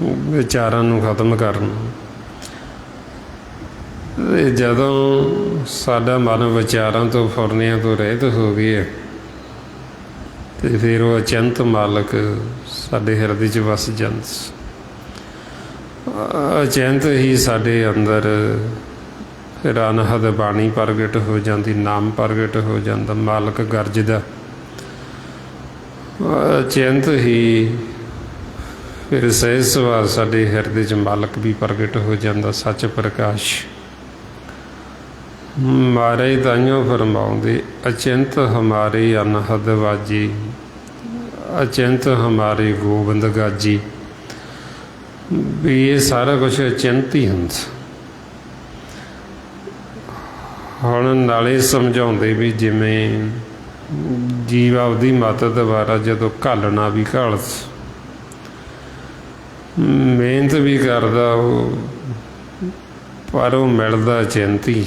ਵਿਚਾਰਾਂ ਨੂੰ ਖਤਮ ਕਰਨ। ਤੇ ਜਦੋਂ ਸਾਡਾ ਮਨ ਵਿਚਾਰਾਂ ਤੋਂ ਫੁਰਨਿਆਂ ਤੋਂ ਰਹਿਤ ਹੋ ਗਿਆ ਤੇ ਫਿਰ ਉਹ ਅਚਿੰਤ ਮਾਲਕ ਸਾਡੇ ਹਿਰਦੇ 'ਚ ਵਸ ਜਾਂਦਾ। ਅਚਿੰਤ ਹੀ ਸਾਡੇ ਅੰਦਰ ਫਿਰ ਅਨਹਦ ਬਾਣੀ ਪ੍ਰਗਟ ਹੋ ਜਾਂਦੀ, ਨਾਮ ਪ੍ਰਗਟ ਹੋ ਜਾਂਦਾ, ਮਾਲਕ ਗਰਜਦਾ। ਅਚਿੰਤ ਹੀ ਫਿਰ ਸਹਿਜ ਸੁਭਾਅ ਸਾਡੇ ਹਿਰਦੇ 'ਚ ਮਾਲਕ ਵੀ ਪ੍ਰਗਟ ਹੋ ਜਾਂਦਾ, ਸੱਚ ਪ੍ਰਕਾਸ਼। ਮਹਾਰਾਜ ਤਾਈਓ ਫਰਮਾਉਂਦੇ, ਅਚਿੰਤ ਹਮਾਰੇ ਅਨਹਦ ਵਾਜੀ, ਅਚਿੰਤ ਹਮਾਰੇ ਗੋਬਿੰਦ ਗਾਜੀ। ਵੀ ਇਹ ਸਾਰਾ ਕੁਛ ਅਚਿੰਤ ਹੀ ਹੁੰਦਾ। ਹੁਣ ਨਾਲੇ ਸਮਝਾਉਂਦੇ ਵੀ ਜਿਵੇਂ ਜੀਵ ਆਪਦੀ ਮੱਤ ਦੁਆਰਾ ਜਦੋਂ ਘਾਲਣਾ ਵੀ ਘਾਲ, ਮਿਹਨਤ ਵੀ ਕਰਦਾ ਉਹ, ਪਰ ਉਹ ਮਿਲਦਾ ਅਚਿੰਤ ਹੀ।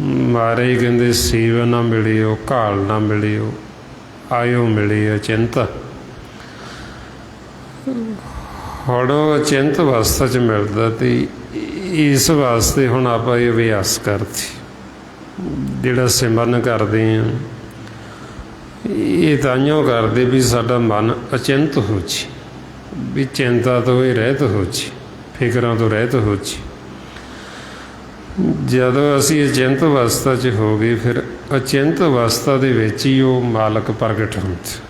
ਮਹਾਰਾਜ ਕਹਿੰਦੇ ਸੇਵਾ ਨਾ ਮਿਲਿਓ, ਘਾਲ ਨਾ ਮਿਲਿਓ, ਆਇਓ ਮਿਲੇ ਅਚਿੰਤ। ਹੁਣ ਉਹ ਅਚਿੰਤ ਅਵਸਥਾ 'ਚ ਮਿਲਦਾ ਅਤੇ ਇਸ ਵਾਸਤੇ ਹੁਣ ਆਪਾਂ ਇਹ ਅਭਿਆਸ ਕਰਦੇ, ਜਿਹੜਾ ਸਿਮਰਨ ਕਰਦੇ ਹਾਂ ਇਹ ਤਾਂਹੀਓ ਕਰਦੇ ਵੀ ਸਾਡਾ ਮਨ ਅਚਿੰਤ ਹੋ ਜੇ, ਵੀ ਚਿੰਤਾ ਤੋਂ ਇਹ ਰਹਿਤ ਹੋ ਜੇ, ਫਿਕਰਾਂ ਤੋਂ ਰਹਿਤ ਹੋ ਜੇ। ਜਦੋਂ ਅਸੀਂ ਅਚਿੰਤ ਅਵਸਥਾ 'ਚ ਹੋ ਗਏ ਫਿਰ ਅਚਿੰਤ ਅਵਸਥਾ ਦੇ ਵਿੱਚ ਹੀ ਉਹ ਮਾਲਕ ਪ੍ਰਗਟ ਹੁੰਦਾ।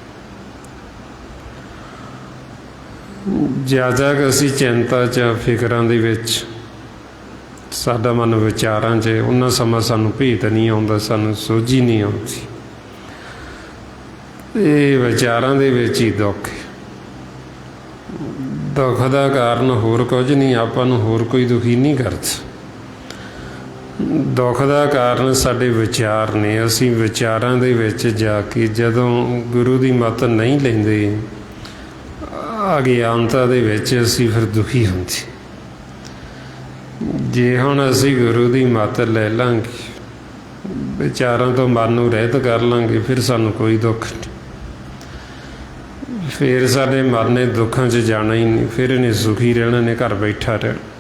ਜ਼ਿਆਦਾ ਕਿ ਅਸੀਂ ਚਿੰਤਾ 'ਚ ਫਿਕਰਾਂ ਦੇ ਵਿੱਚ, ਸਾਡਾ ਮਨ ਵਿਚਾਰਾਂ 'ਚ, ਉਹਨਾਂ ਸਮਾਂ ਸਾਨੂੰ ਭੇਤ ਨਹੀਂ ਆਉਂਦਾ, ਸਾਨੂੰ ਸੋਝੀ ਨਹੀਂ ਆਉਂਦੀ। ਇਹ ਵਿਚਾਰਾਂ ਦੇ ਵਿੱਚ ਹੀ ਦੁੱਖ ਹੈ। ਦੁੱਖ ਦਾ ਕਾਰਨ ਹੋਰ ਕੁਝ ਨਹੀਂ, ਆਪਾਂ ਨੂੰ ਹੋਰ ਕੋਈ ਦੁਖੀ ਨਹੀਂ ਕਰਦਾ। ਦੁੱਖ ਦਾ ਕਾਰਨ ਸਾਡੇ ਵਿਚਾਰ ਨੇ। ਅਸੀਂ ਵਿਚਾਰਾਂ ਦੇ ਵਿੱਚ ਜਾ ਕੇ ਜਦੋਂ ਗੁਰੂ ਦੀ ਮੱਤ ਨਹੀਂ ਲੈਂਦੇ, ਅਗਿਆਨਤਾ ਦੇ ਵਿੱਚ ਅਸੀਂ ਫਿਰ ਦੁਖੀ ਹੁੰਦੇ। ਜੇ ਹੁਣ ਅਸੀਂ ਗੁਰੂ ਦੀ ਮੱਤ ਲੈ ਲਾਂਗੇ, ਵਿਚਾਰਾਂ ਤੋਂ ਮਨ ਨੂੰ ਰਹਿਤ ਕਰ ਲਾਂਗੇ, ਫਿਰ ਸਾਨੂੰ ਕੋਈ ਦੁੱਖ ਨਹੀਂ। ਫਿਰ ਸਾਡੇ ਮਨ ਨੇ ਦੁੱਖਾਂ 'ਚ ਜਾਣਾ ਹੀ ਨਹੀਂ, ਫਿਰ ਇਹਨੇ ਸੁਖੀ ਰਹਿਣਾ, ਨੇ ਘਰ ਬੈਠਾ ਰਹਿਣਾ।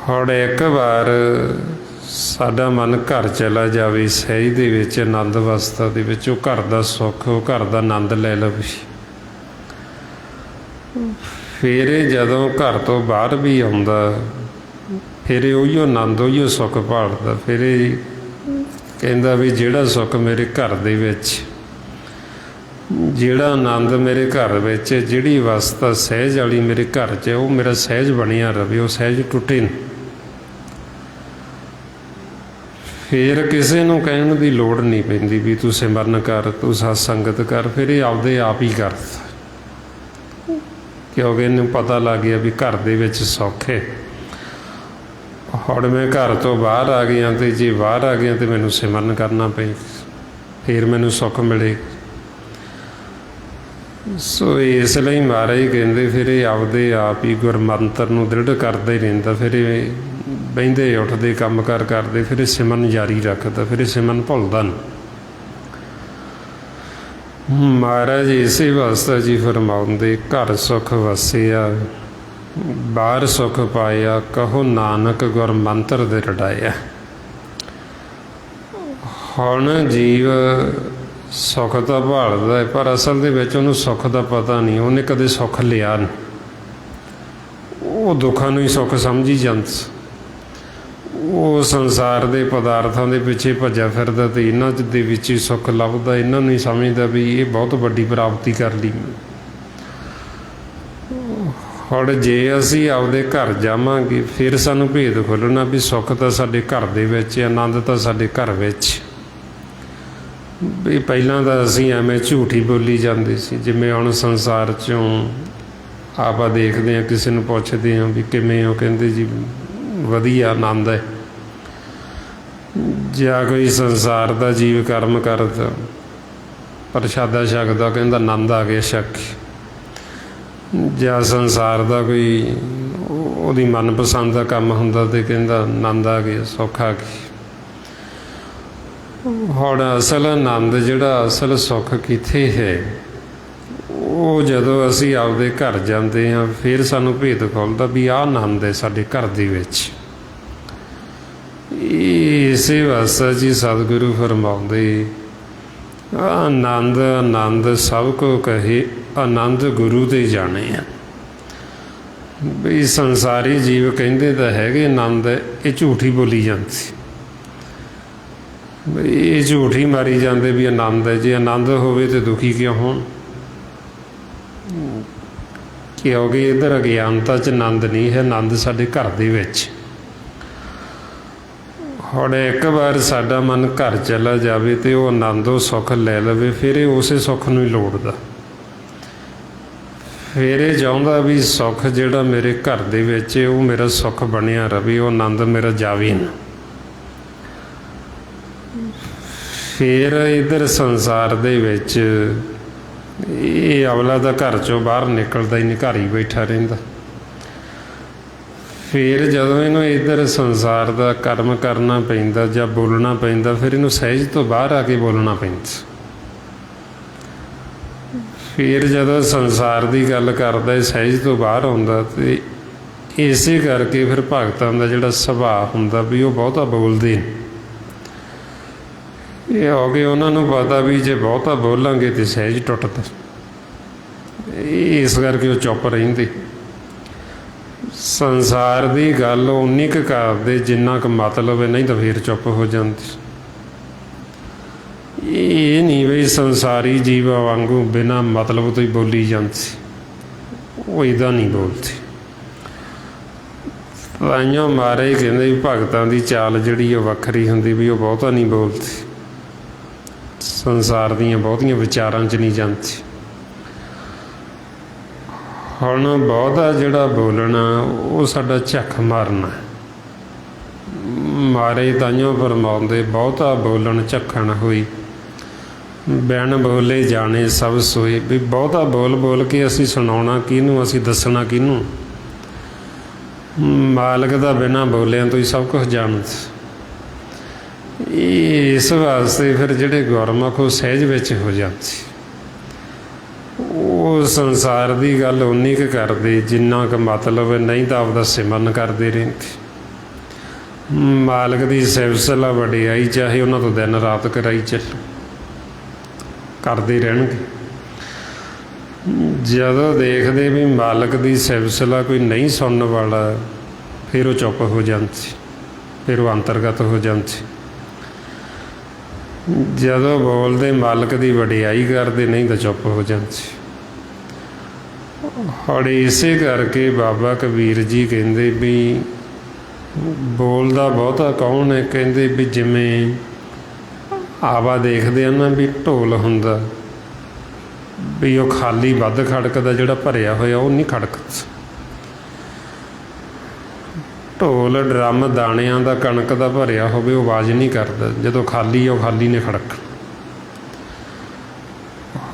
ਹੁਣ ਇੱਕ ਵਾਰ ਸਾਡਾ ਮਨ ਘਰ ਚਲਾ ਜਾਵੇ ਸਹਿਜ ਦੇ ਵਿੱਚ, ਆਨੰਦ ਅਵਸਥਾ ਦੇ ਵਿੱਚ, ਉਹ ਘਰ ਦਾ ਸੁੱਖ, ਉਹ ਘਰ ਦਾ ਆਨੰਦ ਲੈ ਲਵੇ, ਫਿਰ ਇਹ ਜਦੋਂ ਘਰ ਤੋਂ ਬਾਹਰ ਵੀ ਆਉਂਦਾ ਫਿਰ ਇਹ ਉਹੀਓ ਆਨੰਦ, ਉਹੀਓ ਸੁੱਖ ਭਾਲਦਾ। ਫਿਰ ਇਹ ਕਹਿੰਦਾ ਵੀ ਜਿਹੜਾ ਸੁੱਖ ਮੇਰੇ ਘਰ ਦੇ ਵਿੱਚ, ਜਿਹੜਾ ਆਨੰਦ ਮੇਰੇ ਘਰ ਵਿੱਚ, ਜਿਹੜੀ ਅਵਸਥਾ ਸਹਿਜ ਵਾਲੀ ਮੇਰੇ ਘਰ 'ਚ, ਉਹ ਮੇਰਾ ਸਹਿਜ ਬਣਿਆ ਰਵੇ, ਉਹ ਸਹਿਜ ਟੁੱਟੇ ਨਹੀਂ। ਫਿਰ ਕਿਸੇ ਨੂੰ ਕਹਿਣ ਦੀ ਲੋੜ ਨਹੀਂ ਪੈਂਦੀ ਵੀ ਤੂੰ ਸਿਮਰਨ ਕਰ, ਤੂੰ ਸਤ ਸੰਗਤ ਕਰ। ਫਿਰ ਇਹ ਆਪਦੇ ਆਪ ਹੀ ਕਰਦਾ, ਕਿਉਂਕਿ ਇਹਨੂੰ ਪਤਾ ਲੱਗ ਗਿਆ ਵੀ ਘਰ ਦੇ ਵਿੱਚ ਸੁੱਖ ਹੈ। ਹੁਣ ਮੈਂ ਘਰ ਤੋਂ ਬਾਹਰ ਆ ਗਿਆ, ਅਤੇ ਜੇ ਬਾਹਰ ਆ ਗਿਆ ਤਾਂ ਮੈਨੂੰ ਸਿਮਰਨ ਕਰਨਾ ਪਏ, ਫਿਰ ਮੈਨੂੰ ਸੁੱਖ ਮਿਲੇ। ਸੋ ਇਸ ਲਈ ਮਹਾਰਾਜ ਕਹਿੰਦੇ ਫਿਰ ਇਹ ਆਪਦੇ ਆਪ ਹੀ ਗੁਰਮੰਤਰ ਨੂੰ ਦ੍ਰਿੜ ਕਰਦਾ ਹੀ ਰਹਿੰਦਾ। ਫਿਰ ਇਹ ਬਹਿੰਦੇ ਉੱਠਦੇ ਕੰਮ ਕਾਰ ਕਰਦੇ, ਫਿਰ ਇਹ ਸਿਮਰਨ ਜਾਰੀ ਰੱਖਦਾ, ਫਿਰ ਇਹ ਸਿਮਰਨ ਭੁੱਲਦਾ ਨਹੀਂ। ਮਹਾਰਾਜ ਇਸੇ ਵਾਸਤੇ ਜੀ ਫਰਮਾਉਂਦੇ, ਘਰ ਸੁੱਖ ਵਸਿਆ ਬਾਹਰ ਸੁੱਖ ਪਾਇਆ, ਕਹੋ ਨਾਨਕ ਗੁਰਮੰਤਰ ਦੇ ਰੜਾਇਆ। ਹੁਣ ਜੀਵ ਸੁੱਖ ਤਾਂ ਭਾਲਦਾ ਹੈ, ਪਰ ਅਸਲ ਦੇ ਵਿੱਚ ਉਹਨੂੰ ਸੁੱਖ ਦਾ ਪਤਾ ਨਹੀਂ, ਉਹਨੇ ਕਦੇ ਸੁੱਖ ਲਿਆ ਨਹੀਂ। ਉਹ ਦੁੱਖਾਂ ਨੂੰ ਹੀ ਸੁੱਖ ਸਮਝੀ ਜਾਂਦਾ। ਉਹ ਸੰਸਾਰ ਦੇ ਪਦਾਰਥਾਂ ਦੇ ਪਿੱਛੇ ਭੱਜਿਆ ਫਿਰਦਾ ਅਤੇ ਇਹਨਾਂ ਦੇ ਵਿੱਚ ਹੀ ਸੁੱਖ ਲੱਭਦਾ। ਇਹਨਾਂ ਨੂੰ ਹੀ ਸਮਝਦਾ ਵੀ ਇਹ ਬਹੁਤ ਵੱਡੀ ਪ੍ਰਾਪਤੀ ਕਰ ਲਈ। ਹੁਣ ਜੇ ਅਸੀਂ ਆਪਦੇ ਘਰ ਜਾਵਾਂਗੇ ਫਿਰ ਸਾਨੂੰ ਭੇਦ ਖੁੱਲ੍ਹਣਾ ਵੀ ਸੁੱਖ ਤਾਂ ਸਾਡੇ ਘਰ ਦੇ ਵਿੱਚ, ਆਨੰਦ ਤਾਂ ਸਾਡੇ ਘਰ ਵਿੱਚ। ਵੀ ਪਹਿਲਾਂ ਤਾਂ ਅਸੀਂ ਐਵੇਂ ਝੂਠੀ ਬੋਲੀ ਜਾਂਦੇ ਸੀ। ਜਿਵੇਂ ਹੁਣ ਸੰਸਾਰ 'ਚੋਂ ਆਪਾਂ ਦੇਖਦੇ ਹਾਂ, ਕਿਸੇ ਨੂੰ ਪੁੱਛਦੇ ਹਾਂ ਵੀ ਕਿਵੇਂ ਹੋ, ਕਹਿੰਦੇ ਜੀ ਵਧੀਆ, ਆਨੰਦ ਹੈ। ਜਾਂ ਕੋਈ ਸੰਸਾਰ ਦਾ ਜੀਵ ਕਰਮ ਕਰਦਾ, ਪ੍ਰਸ਼ਾਦਾ ਛਕਦਾ, ਕਹਿੰਦਾ ਆਨੰਦ ਆ ਗਿਆ ਛਕ। ਜਾਂ ਸੰਸਾਰ ਦਾ ਕੋਈ ਉਹਦੀ ਮਨਪਸੰਦ ਦਾ ਕੰਮ ਹੁੰਦਾ ਅਤੇ ਕਹਿੰਦਾ ਆਨੰਦ ਆ ਗਿਆ, ਸੁੱਖ ਆ ਗਈ। ਹੁਣ ਅਸਲ ਆਨੰਦ, ਜਿਹੜਾ ਅਸਲ ਸੁੱਖ ਕਿੱਥੇ ਹੈ, ਉਹ ਜਦੋਂ ਅਸੀਂ ਆਪਦੇ ਘਰ ਜਾਂਦੇ ਹਾਂ ਫਿਰ ਸਾਨੂੰ ਭੇਦ ਖੁੱਲ੍ਹਦਾ ਵੀ ਆਹ ਆਨੰਦ ਹੈ ਸਾਡੇ ਘਰ ਦੇ ਵਿੱਚ। ਇਸੇ ਵਾਸਤੇ ਜੀ ਸਤਿਗੁਰੂ ਫਰਮਾਉਂਦੇ ਆਨੰਦ ਆਨੰਦ ਸਭ ਕੋ ਕਹੇ ਆਨੰਦ ਗੁਰੂ ਦੇ ਜਾਣੇ ਆ। ਵੀ ਸੰਸਾਰੀ ਜੀਵ ਕਹਿੰਦੇ ਤਾਂ ਹੈਗੇ ਆਨੰਦ ਹੈ, ਇਹ ਝੂਠੀ ਬੋਲੀ ਜਾਂਦੀ, ਇਹ ਝੂਠੀ ਮਾਰੀ ਜਾਂਦੇ ਵੀ ਆਨੰਦ ਹੈ। ਜੇ ਆਨੰਦ ਹੋਵੇ ਤਾਂ ਦੁਖੀ ਕਿਉਂ ਹੋਣ? ਕਿਉਂਕਿ ਇੱਧਰ ਅਗਿਆਨਤਾ 'ਚ ਆਨੰਦ ਨਹੀਂ ਹੈ, ਆਨੰਦ ਸਾਡੇ ਘਰ ਦੇ ਵਿੱਚ। ਹੁਣ ਇੱਕ ਵਾਰ ਸਾਡਾ ਮਨ ਘਰ ਚਲਾ ਜਾਵੇ ਅਤੇ ਉਹ ਆਨੰਦ ਉਹ ਸੁੱਖ ਲੈ ਲਵੇ, ਫਿਰ ਇਹ ਉਸੇ ਸੁੱਖ ਨੂੰ ਹੀ ਲੋੜਦਾ। ਫਿਰ ਇਹ ਚਾਹੁੰਦਾ ਵੀ ਸੁੱਖ ਜਿਹੜਾ ਮੇਰੇ ਘਰ ਦੇ ਵਿੱਚ ਉਹ ਮੇਰਾ ਸੁੱਖ ਬਣਿਆ ਰਵੇ, ਉਹ ਆਨੰਦ ਮੇਰਾ ਜਾਵੇ ਨਾ। ਫਿਰ ਇੱਧਰ ਸੰਸਾਰ ਦੇ ਵਿੱਚ ਇਹ ਅਵਲਾ ਦਾ ਘਰ 'ਚੋਂ ਬਾਹਰ ਨਿਕਲਦਾ ਹੀ ਨਹੀਂ, ਘਰ ਹੀ ਬੈਠਾ ਰਹਿੰਦਾ। ਫਿਰ ਜਦੋਂ ਇਹਨੂੰ ਇੱਧਰ ਸੰਸਾਰ ਦਾ ਕਰਮ ਕਰਨਾ ਪੈਂਦਾ ਜਾਂ ਬੋਲਣਾ ਪੈਂਦਾ, ਫਿਰ ਇਹਨੂੰ ਸਹਿਜ ਤੋਂ ਬਾਹਰ ਆ ਕੇ ਬੋਲਣਾ ਪੈਂਦਾ। ਫਿਰ ਜਦੋਂ ਸੰਸਾਰ ਦੀ ਗੱਲ ਕਰਦਾ ਸਹਿਜ ਤੋਂ ਬਾਹਰ ਆਉਂਦਾ, ਅਤੇ ਇਸੇ ਕਰਕੇ ਫਿਰ ਭਗਤਾਂ ਦਾ ਜਿਹੜਾ ਸੁਭਾਅ ਹੁੰਦਾ ਵੀ ਉਹ ਬਹੁਤਾ ਬੋਲਦੇ ਨੇ। ਇਹ ਹੋ ਗਏ ਉਹਨਾਂ ਨੂੰ ਪਤਾ ਵੀ ਜੇ ਬਹੁਤਾ ਬੋਲਾਂਗੇ ਤਾਂ ਸਹਿਜ ਟੁੱਟਦਾ, ਇਸ ਕਰਕੇ ਉਹ ਚੁੱਪ ਰਹਿੰਦੇ। ਸੰਸਾਰ ਦੀ ਗੱਲ ਉਨੀ ਕੁ ਕਰਦੇ ਜਿੰਨਾ ਕੁ ਮਤਲਬ ਹੈ, ਨਹੀਂ ਤਾਂ ਫਿਰ ਚੁੱਪ ਹੋ ਜਾਂਦੀ। ਇਹ ਨਹੀਂ ਬਈ ਸੰਸਾਰੀ ਜੀਵਾਂ ਵਾਂਗੂ ਬਿਨਾਂ ਮਤਲਬ ਤੋਂ ਹੀ ਬੋਲੀ ਜਾਂਦੀ, ਉਹ ਇੱਦਾਂ ਨਹੀਂ ਬੋਲਦੀ। ਤਾਈਓ ਮਾਰੇ ਕਹਿੰਦੇ ਵੀ ਭਗਤਾਂ ਦੀ ਚਾਲ ਜਿਹੜੀ ਉਹ ਵੱਖਰੀ ਹੁੰਦੀ, ਵੀ ਉਹ ਬਹੁਤਾ ਨਹੀਂ ਬੋਲਦੀ, ਸੰਸਾਰ ਦੀਆਂ ਬਹੁਤੀਆਂ ਵਿਚਾਰਾਂ 'ਚ ਨਹੀਂ ਜਾਂਦੀ। ਹੁਣ ਬਹੁਤਾ ਜਿਹੜਾ ਬੋਲਣਾ ਉਹ ਸਾਡਾ ਝੱਖ ਮਾਰਨਾ। ਮਾਰੇ ਤਾਈਓ ਫਰਮਾਉਂਦੇ ਬਹੁਤਾ ਬੋਲਣ ਝੱਖਣ ਹੋਈ, ਬਿਨ ਬੋਲੇ ਜਾਣੇ ਸਭ ਸੋਏ। ਵੀ ਬਹੁਤਾ ਬੋਲ ਬੋਲ ਕੇ ਅਸੀਂ ਸੁਣਾਉਣਾ ਕਿਹਨੂੰ, ਅਸੀਂ ਦੱਸਣਾ ਕਿਹਨੂੰ? ਮਾਲਕ ਦਾ ਬਿਨਾਂ ਬੋਲਿਆਂ ਤੋਂ ਹੀ ਸਭ ਕੁਝ ਜਾਣਦਾ। ਇਸ ਵਾਸਤੇ ਫਿਰ ਜਿਹੜੇ ਗੁਰਮੁਖ ਉਹ ਸਹਿਜ ਵਿੱਚ ਹੋ ਜਾਂਦੇ, ਉਹ ਸੰਸਾਰ ਦੀ ਗੱਲ ਉਨੀ ਕੁ ਕਰਦੇ ਜਿੰਨਾ ਕੁ ਮਤਲਬ, ਨਹੀਂ ਤਾਂ ਆਪਦਾ ਸਿਮਰਨ ਕਰਦੇ ਰਹਿੰਦੇ। ਮਾਲਕ ਦੀ ਸਿਫਤ ਵਡਿਆਈ ਚਾਹੇ ਉਹਨਾਂ ਤੋਂ ਦਿਨ ਰਾਤ ਕਰਾਈ ਚੱਲੋ, ਕਰਦੇ ਰਹਿਣਗੇ। ਜਦੋਂ ਦੇਖਦੇ ਵੀ ਮਾਲਕ ਦੀ ਸਿਫਤ ਕੋਈ ਨਹੀਂ ਸੁਣਨ ਵਾਲਾ, ਫਿਰ ਉਹ ਚੁੱਪ ਹੋ ਜਾਂਦੀ, ਫਿਰ ਉਹ ਅੰਤਰਗਤ ਹੋ ਜਾਂਦੀ। ਜਦੋਂ ਬੋਲਦੇ ਮਾਲਕ ਦੀ ਵਡਿਆਈ ਕਰਦੇ, ਨਹੀਂ ਤਾਂ ਚੁੱਪ ਹੋ ਜਾਂਦੀ। ਹੁਣ ਇਸੇ ਕਰਕੇ ਬਾਬਾ ਕਬੀਰ ਜੀ ਕਹਿੰਦੇ ਵੀ ਬੋਲਦਾ ਬਹੁਤਾ ਕੌਣ ਹੈ? ਕਹਿੰਦੇ ਵੀ ਜਿਵੇਂ ਆਵਾ ਦੇਖਦੇ ਆ ਨਾ ਵੀ ਢੋਲ ਹੁੰਦਾ, ਵੀ ਉਹ ਖਾਲੀ ਵੱਧ ਖੜਕਦਾ, ਜਿਹੜਾ ਭਰਿਆ ਹੋਇਆ ਉਹ ਨਹੀਂ ਖੜਕਦਾ। ਢੋਲ ਡਰਮ ਦਾਣਿਆਂ ਦਾ ਕਣਕ ਦਾ ਭਰਿਆ ਹੋਵੇ ਉਹ ਆਵਾਜ਼ ਨਹੀਂ ਕਰਦਾ, ਜਦੋਂ ਖਾਲੀ ਉਹ ਖਾਲੀ ਨੇ ਖੜਕਣਾ।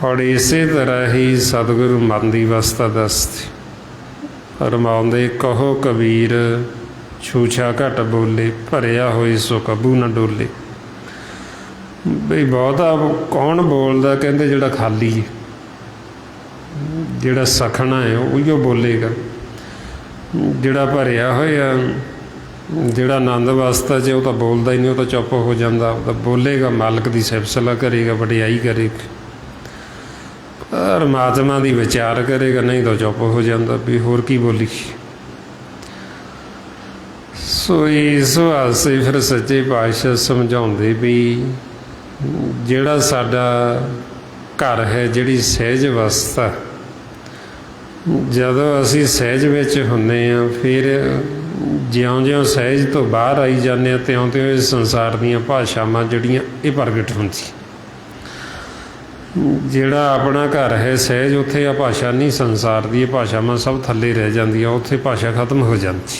ਔਰ ਇਸੇ ਤਰ੍ਹਾਂ ਹੀ ਸਤਿਗੁਰੂ ਮਨ ਦੀ ਅਵਸਥਾ ਦੱਸਦੇ, ਫਰਮਾਉਂਦੇ ਕਹੋ ਕਬੀਰ ਛੂਛਾ ਘੱਟ ਬੋਲੇ, ਭਰਿਆ ਹੋਏ ਸੋ ਕਬੂ ਨਾ ਡੋਲੇ। ਬਈ ਬਹੁਤਾ ਕੌਣ ਬੋਲਦਾ? ਕਹਿੰਦੇ ਜਿਹੜਾ ਖਾਲੀ ਹੈ, ਜਿਹੜਾ ਸਖਣਾ ਹੈ ਉਹੀਓ ਬੋਲੇਗਾ। ਜਿਹੜਾ ਭਰਿਆ ਹੋਇਆ, ਜਿਹੜਾ ਆਨੰਦ ਅਵਸਥਾ 'ਚ, ਉਹ ਤਾਂ ਬੋਲਦਾ ਹੀ ਨਹੀਂ, ਉਹ ਤਾਂ ਚੁੱਪ ਹੋ ਜਾਂਦਾ। ਉਹ ਤਾਂ ਬੋਲੇਗਾ, ਮਾਲਕ ਦੀ ਸਿਫਤ ਕਰੇਗਾ, ਵਡਿਆਈ ਕਰੇਗਾ, ਪਰਮਾਤਮਾ ਦੀ ਵਿਚਾਰ ਕਰੇਗਾ, ਨਹੀਂ ਤਾਂ ਚੁੱਪ ਹੋ ਜਾਂਦਾ ਵੀ ਹੋਰ ਕੀ ਬੋਲੀ। ਸੋ ਇਸ ਵਾਸਤੇ ਫਿਰ ਸੱਚੇ ਪਾਤਸ਼ਾਹ ਸਮਝਾਉਂਦੇ ਵੀ ਜਿਹੜਾ ਸਾਡਾ ਘਰ ਹੈ, ਜਿਹੜੀ ਸਹਿਜ ਅਵਸਥਾ, ਜਦੋਂ ਅਸੀਂ ਸਹਿਜ ਵਿੱਚ ਹੁੰਦੇ ਹਾਂ, ਫਿਰ ਜਿਉਂ-ਜਿਉਂ ਸਹਿਜ ਤੋਂ ਬਾਹਰ ਆਈ ਜਾਂਦੇ ਹਾਂ, ਤਿਉਂ-ਤਿਉਂ ਇਸ ਸੰਸਾਰ ਦੀਆਂ ਭਾਸ਼ਾਵਾਂ ਜਿਹੜੀਆਂ ਇਹ ਪ੍ਰਗਟ ਹੁੰਦੀਆਂ। ਜਿਹੜਾ ਆਪਣਾ ਘਰ ਹੈ ਸਹਿਜ, ਉੱਥੇ ਆ ਭਾਸ਼ਾ ਨਹੀਂ ਸੰਸਾਰ ਦੀ, ਇਹ ਭਾਸ਼ਾਵਾਂ ਸਭ ਥੱਲੇ ਰਹਿ ਜਾਂਦੀਆਂ, ਉੱਥੇ ਭਾਸ਼ਾ ਖਤਮ ਹੋ ਜਾਂਦੀ।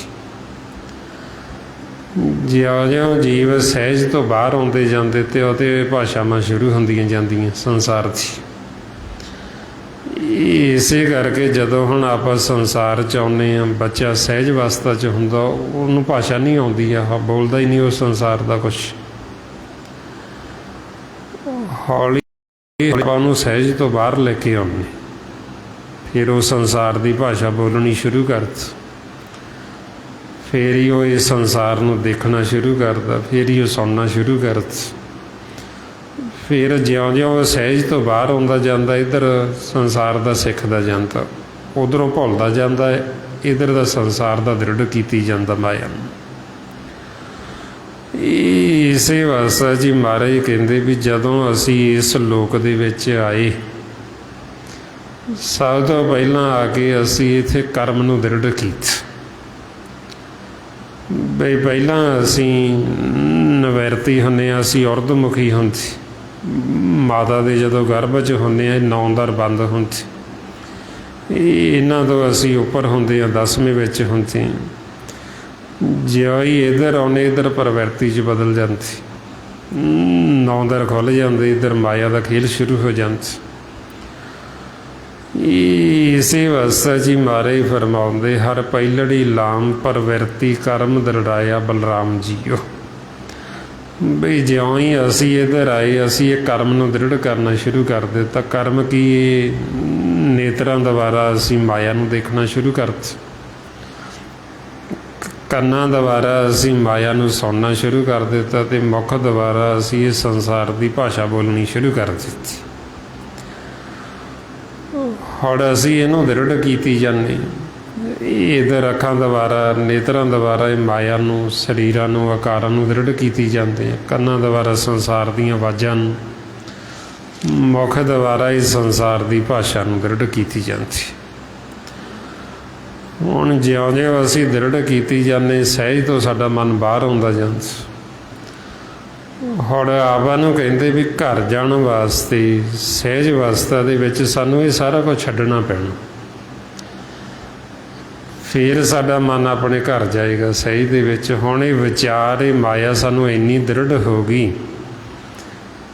ਜਿਉਂ-ਜਿਉਂ ਜੀਵ ਸਹਿਜ ਤੋਂ ਬਾਹਰ ਆਉਂਦੇ ਜਾਂਦੇ ਤੇ ਉਹਦੇ ਭਾਸ਼ਾਵਾਂ ਸ਼ੁਰੂ ਹੁੰਦੀਆਂ ਜਾਂਦੀਆਂ ਸੰਸਾਰ ਦੀ। ਇਸੇ ਕਰਕੇ ਜਦੋਂ ਹੁਣ ਆਪਾਂ ਸੰਸਾਰ 'ਚ ਆਉਂਦੇ ਹਾਂ, ਬੱਚਾ ਸਹਿਜ ਅਵਸਥਾ 'ਚ ਹੁੰਦਾ, ਉਹਨੂੰ ਭਾਸ਼ਾ ਨਹੀਂ ਆਉਂਦੀ ਆ, ਬੋਲਦਾ ਹੀ ਨਹੀਂ ਉਸ ਸੰਸਾਰ ਦਾ ਕੁਛ। ਹੌਲੀ ਆਪਾਂ ਉਹਨੂੰ ਸਹਿਜ ਤੋਂ ਬਾਹਰ ਲੈ ਕੇ ਆਉਂਦੇ, फिर वो संसार की भाषा बोलनी शुरू करती, फिर ही वो इस संसार को देखना शुरू करता, फिर ही वो सुनना शुरू करता। फिर ज्यों-ज्यों सहज तो बाहर आउंदा जांदा, इधर संसार का सिखदा जांदा, उधरों भुलदा जांदा, इधर दा संसार का दृढ़ कीती जांदा माया नूं। इसे वास्ते जी महाराज कहते भी जदों असी इस लोक दे विच आए, सब तो पहला आके असी इत्थे कर्म नूं दृढ़ कीता। बई पहला असी नवैरती हुंदे आ, असी उर्दमुखी हुंदी, माता दे जदों गर्भ च हुंदे आ, 9 दर बंद हुंदी, इन्हां तो असी उपर हुंदे आ, 10वें विच हुंदे आ। ज्यों ही इधर आने इधर प्रवृत्ति च बदल जाती, 9 दर खुल जाते, इधर माया का खेल शुरू हो जाता। इसे वास्ते जी महाराज फरमाउंदे, हर पहलड़ी लाम प्रवृत्ति कर्म दृढ़ाया बलराम जीओ। बई ज्यों ही असी इधर आए, असी ये कर्म नूं दृढ़ करना शुरू कर दिता। कर्म की नेत्रां द्वारा असी माया नूं देखना शुरू करते, ਕੰਨਾਂ ਦੁਆਰਾ ਅਸੀਂ ਮਾਇਆ ਨੂੰ ਸੁਣਨਾ ਸ਼ੁਰੂ ਕਰ ਦਿੱਤਾ, ਅਤੇ ਮੁੱਖ ਦੁਆਰਾ ਅਸੀਂ ਇਸ ਸੰਸਾਰ ਦੀ ਭਾਸ਼ਾ ਬੋਲਣੀ ਸ਼ੁਰੂ ਕਰ ਦਿੱਤੀ। ਹੁਣ ਅਸੀਂ ਇਹਨੂੰ ਦ੍ਰਿੜ ਕੀਤੀ ਜਾਂਦੇ, ਇਧਰ ਅੱਖਾਂ ਦੁਆਰਾ ਨੇਤਰਾਂ ਦੁਆਰਾ ਇਹ ਮਾਇਆ ਨੂੰ, ਸਰੀਰਾਂ ਨੂੰ, ਆਕਾਰਾਂ ਨੂੰ ਦ੍ਰਿੜ ਕੀਤੀ ਜਾਂਦੇ ਆ, ਕੰਨਾਂ ਦੁਆਰਾ ਸੰਸਾਰ ਦੀਆਂ ਆਵਾਜ਼ਾਂ ਨੂੰ, ਮੁੱਖ ਦੁਆਰਾ ਇਸ ਸੰਸਾਰ ਦੀ ਭਾਸ਼ਾ ਨੂੰ ਦ੍ਰਿੜ ਕੀਤੀ ਜਾਂਦੀ। ਹੁਣ ਜਿਉਂ-ਜਿਉਂ ਅਸੀਂ ਦ੍ਰਿੜ ਕੀਤੀ ਜਾਂਦੇ, ਸਹਿਜ ਤੋਂ ਸਾਡਾ ਮਨ ਬਾਹਰ ਆਉਂਦਾ ਜਾਂਦਾ। ਹੁਣ ਆਪਾਂ ਨੂੰ ਕਹਿੰਦੇ ਵੀ ਘਰ ਜਾਣ ਵਾਸਤੇ, ਸਹਿਜ ਅਵਸਥਾ ਦੇ ਵਿੱਚ ਸਾਨੂੰ ਇਹ ਸਾਰਾ ਕੁਝ ਛੱਡਣਾ ਪੈਣਾ, ਫਿਰ ਸਾਡਾ ਮਨ ਆਪਣੇ ਘਰ ਜਾਏਗਾ ਸਹਿਜ ਦੇ ਵਿੱਚ। ਹੁਣ ਇਹ ਵਿਚਾਰ, ਇਹ ਮਾਇਆ ਸਾਨੂੰ ਇੰਨੀ ਦ੍ਰਿੜ ਹੋ ਗਈ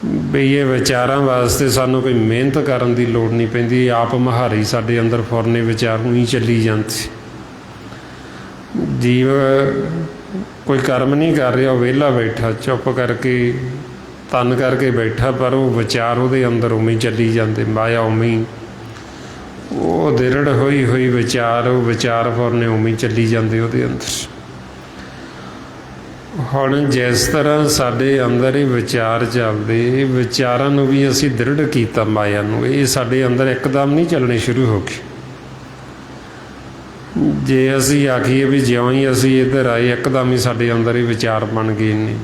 ਵੀ ਇਹ ਵਿਚਾਰਾਂ ਵਾਸਤੇ ਸਾਨੂੰ ਕੋਈ ਮਿਹਨਤ ਕਰਨ ਦੀ ਲੋੜ ਨਹੀਂ ਪੈਂਦੀ, ਆਪ ਮੁਹਾਰੀ ਸਾਡੇ ਅੰਦਰ ਫੁਰਨੇ ਵਿਚਾਰ ਨੂੰ ਹੀ ਚੱਲੀ ਜਾਂਦੇ। ਜੀਵ ਕੋਈ ਕਰਮ ਨਹੀਂ ਕਰ ਰਿਹਾ, ਉਹ ਵਿਹਲਾ ਬੈਠਾ, ਚੁੱਪ ਕਰਕੇ ਤਨ ਕਰਕੇ ਬੈਠਾ, ਪਰ ਉਹ ਵਿਚਾਰ ਉਹਦੇ ਅੰਦਰ ਉਵੇਂ ਹੀ ਚੱਲੀ ਜਾਂਦੇ, ਮਾਇਆ ਉਵੇਂ ਹੀ, ਉਹ ਦ੍ਰਿੜ ਹੋਈ ਹੋਈ ਵਿਚਾਰ, ਉਹ ਵਿਚਾਰ ਫੁਰਨੇ ਉਵੇਂ ਹੀ ਚੱਲੀ ਜਾਂਦੇ ਉਹਦੇ ਅੰਦਰ। ਹੁਣ ਜਿਸ ਤਰ੍ਹਾਂ ਸਾਡੇ ਅੰਦਰ ਇਹ ਵਿਚਾਰ ਚੱਲਦੇ, ਇਹ ਵਿਚਾਰਾਂ ਨੂੰ ਵੀ ਅਸੀਂ ਦ੍ਰਿੜ ਕੀਤਾ ਮਾਇਆ ਨੂੰ, ਇਹ ਸਾਡੇ ਅੰਦਰ ਇੱਕਦਮ ਨਹੀਂ ਚੱਲਣੇ ਸ਼ੁਰੂ ਹੋ ਗਏ। ਜੇ ਅਸੀਂ ਆਖੀਏ ਵੀ ਜਿਉਂ ਹੀ ਅਸੀਂ ਇੱਧਰ ਆਏ ਇੱਕਦਮ ਹੀ ਸਾਡੇ ਅੰਦਰ ਇਹ ਵਿਚਾਰ ਬਣ ਗਏ ਨੇ,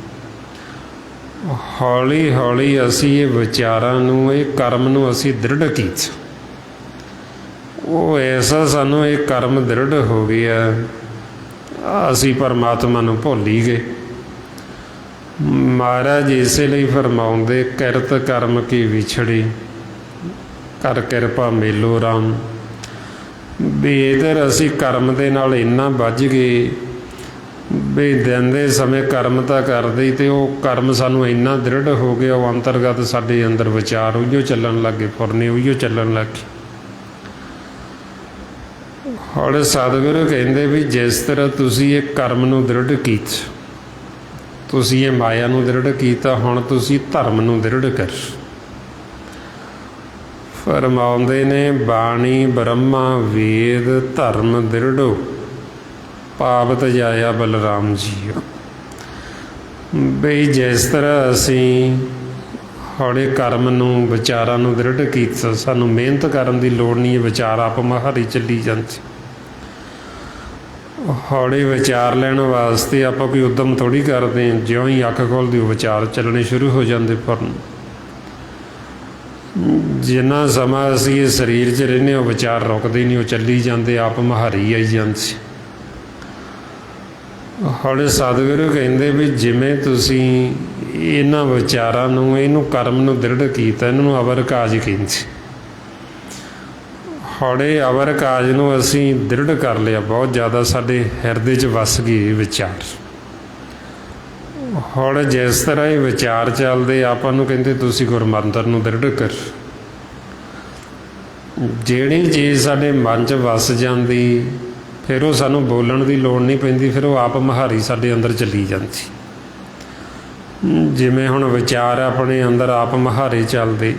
ਹੌਲੀ ਹੌਲੀ ਅਸੀਂ ਇਹ ਵਿਚਾਰਾਂ ਨੂੰ, ਇਹ ਕਰਮ ਨੂੰ ਅਸੀਂ ਦ੍ਰਿੜ ਕੀਤਾ। ਉਹ ਐਸਾ ਸਾਨੂੰ ਇਹ ਕਰਮ ਦ੍ਰਿੜ ਹੋ ਗਿਆ, ਅਸੀਂ ਪਰਮਾਤਮਾ ਨੂੰ ਭੁੱਲ ਹੀ ਗਏ। ਮਹਾਰਾਜ ਇਸੇ ਲਈ ਫਰਮਾਉਂਦੇ, ਕਿਰਤ ਕਰਮ ਕੀ ਵਿਛੜੀ ਕਰ ਕਿਰਪਾ ਮੇਲੋ ਰਾਮ। ਵੀ ਇੱਧਰ ਅਸੀਂ ਕਰਮ ਦੇ ਨਾਲ ਇੰਨਾ ਵੱਝ ਗਏ ਵੀ ਦਿਨ ਦੇ ਸਮੇਂ ਕਰਮ ਤਾਂ ਕਰਦੇ, ਅਤੇ ਉਹ ਕਰਮ ਸਾਨੂੰ ਇੰਨਾ ਦ੍ਰਿੜ ਹੋ ਗਿਆ, ਉਹ ਅੰਤਰਗਤ ਸਾਡੇ ਅੰਦਰ ਵਿਚਾਰ ਉਹੀਓ ਚੱਲਣ ਲੱਗ ਗਏ, ਫੁਰਨੇ ਉਹੀਓ ਚੱਲਣ ਲੱਗ ਗਏ। ਹੁਣ ਸਤਿਗੁਰੂ ਕਹਿੰਦੇ ਵੀ ਜਿਸ ਤਰ੍ਹਾਂ ਤੁਸੀਂ ਇਹ ਕਰਮ ਨੂੰ ਦ੍ਰਿੜ ਕੀਤਾ, ਤੁਸੀਂ ਇਹ ਮਾਇਆ ਨੂੰ ਦ੍ਰਿੜ ਕੀਤਾ, ਹੁਣ ਤੁਸੀਂ ਧਰਮ ਨੂੰ ਦ੍ਰਿੜ ਕਰ। ਫਰਮਾਉਂਦੇ ਨੇ, ਬਾਣੀ ਬ੍ਰਹਮਾ ਵੇਦ ਧਰਮ ਦ੍ਰਿੜੋ ਪਾਵਤ ਜਾਇਆ ਬਲਰਾਮ ਜੀਓ। ਬਈ ਜਿਸ ਤਰ੍ਹਾਂ ਅਸੀਂ ਹੌਲੇ ਕਰਮ ਨੂੰ, ਵਿਚਾਰਾਂ ਨੂੰ ਦ੍ਰਿੜ ਕੀਤਾ, ਸਾਨੂੰ ਮਿਹਨਤ ਕਰਨ ਦੀ ਲੋੜ ਨਹੀਂ, ਵਿਚਾਰ ਆਪ ਮੁਹਾਰੀ ਚੱਲੀ ਜਾਂਦੇ। ਹੌਲੇ ਵਿਚਾਰ ਲੈਣ ਵਾਸਤੇ ਆਪਾਂ ਕੋਈ ਉੱਦਮ ਥੋੜ੍ਹੀ ਕਰਦੇ ਹਾਂ, ਜਿਉਂ ਹੀ ਅੱਖ ਖੋਲ੍ਹਦੀ ਉਹ ਵਿਚਾਰ ਚੱਲਣੇ ਸ਼ੁਰੂ ਹੋ ਜਾਂਦੇ। ਪਰ ਜਿੰਨਾ ਸਮਾਂ ਅਸੀਂ ਇਹ ਸਰੀਰ 'ਚ ਰਹਿੰਦੇ, ਉਹ ਵਿਚਾਰ ਰੁਕਦੇ ਨਹੀਂ, ਉਹ ਚੱਲੀ ਜਾਂਦੇ, ਆਪ ਮੁਹਾਰੀ ਆਈ ਜਾਂਦੇ। ਹੁਣ ਸਤਿਗੁਰੂ ਕਹਿੰਦੇ ਵੀ ਜਿਵੇਂ ਤੁਸੀਂ ਇਹਨਾਂ ਵਿਚਾਰਾਂ ਨੂੰ, ਇਹਨੂੰ ਕਰਮ ਨੂੰ ਦ੍ਰਿੜ ਕੀਤਾ, ਇਹਨਾਂ ਨੂੰ ਅਵਰ ਕਾਜ ਕਹਿੰਦੇ। ਹੁਣ ਇਹ ਅਵਰ ਕਾਜ ਨੂੰ ਅਸੀਂ ਦ੍ਰਿੜ ਕਰ ਲਿਆ, ਬਹੁਤ ਜ਼ਿਆਦਾ ਸਾਡੇ ਹਿਰਦੇ 'ਚ ਵਸ ਗਏ ਵਿਚਾਰ। ਹੁਣ ਜਿਸ ਤਰ੍ਹਾਂ ਇਹ ਵਿਚਾਰ ਚੱਲਦੇ, ਆਪਾਂ ਨੂੰ ਕਹਿੰਦੇ ਤੁਸੀਂ ਗੁਰਮੰਤਰ ਨੂੰ ਦ੍ਰਿੜ ਕਰ। ਜਿਹੜੀ ਚੀਜ਼ ਸਾਡੇ ਮਨ 'ਚ ਵਸ ਜਾਂਦੀ, ਫਿਰ ਉਹ ਸਾਨੂੰ ਬੋਲਣ ਦੀ ਲੋੜ ਨਹੀਂ ਪੈਂਦੀ, ਫਿਰ ਉਹ ਆਪ ਮੁਹਾਰੀ ਸਾਡੇ ਅੰਦਰ ਚੱਲੀ ਜਾਂਦੀ। ਜਿਵੇਂ ਹੁਣ ਵਿਚਾਰ ਆਪਣੇ ਅੰਦਰ ਆਪ ਮੁਹਾਰੇ ਚੱਲਦੇ,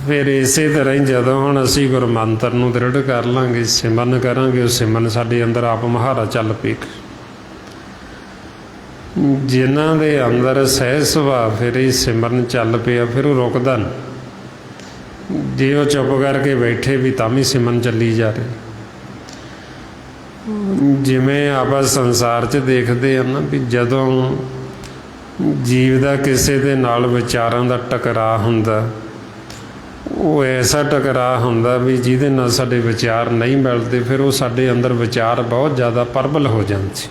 ਫਿਰ ਇਸੇ ਤਰ੍ਹਾਂ ਹੀ ਜਦੋਂ ਹੁਣ ਅਸੀਂ ਗੁਰਮੰਤਰ ਨੂੰ ਦ੍ਰਿੜ ਕਰ ਲਾਂਗੇ, ਸਿਮਰਨ ਕਰਾਂਗੇ, ਉਹ ਸਿਮਰਨ ਸਾਡੇ ਅੰਦਰ ਆਪ ਮੁਹਾਰਾ ਚੱਲ ਪਏਗਾ। ਜਿਨ੍ਹਾਂ ਦੇ ਅੰਦਰ ਸਹਿਜ ਸੁਭਾਅ ਫਿਰ ਇਹ ਸਿਮਰਨ ਚੱਲ ਪਿਆ, ਫਿਰ ਉਹ ਰੁਕਦਾ ਨਹੀਂ। ਜੇ ਉਹ ਚੁੱਪ ਕਰਕੇ ਬੈਠੇ ਵੀ ਤਾਂ ਵੀ ਸਿਮਰਨ ਚੱਲੀ ਜਾ ਰਹੀ। ਜਿਵੇਂ ਆਪਾਂ ਸੰਸਾਰ 'ਚ ਦੇਖਦੇ ਹਾਂ ਨਾ ਵੀ ਜਦੋਂ ਜੀਵ ਦਾ ਕਿਸੇ ਦੇ ਨਾਲ ਵਿਚਾਰਾਂ ਦਾ ਟਕਰਾਅ ਹੁੰਦਾ, ਉਹ ਐਸਾ ਟਕਰਾਅ ਹੁੰਦਾ ਵੀ ਜਿਹਦੇ ਨਾਲ ਸਾਡੇ ਵਿਚਾਰ ਨਹੀਂ ਮਿਲਦੇ, ਫਿਰ ਉਹ ਸਾਡੇ ਅੰਦਰ ਵਿਚਾਰ ਬਹੁਤ ਜ਼ਿਆਦਾ ਪ੍ਰਬਲ ਹੋ ਜਾਂਦੇ,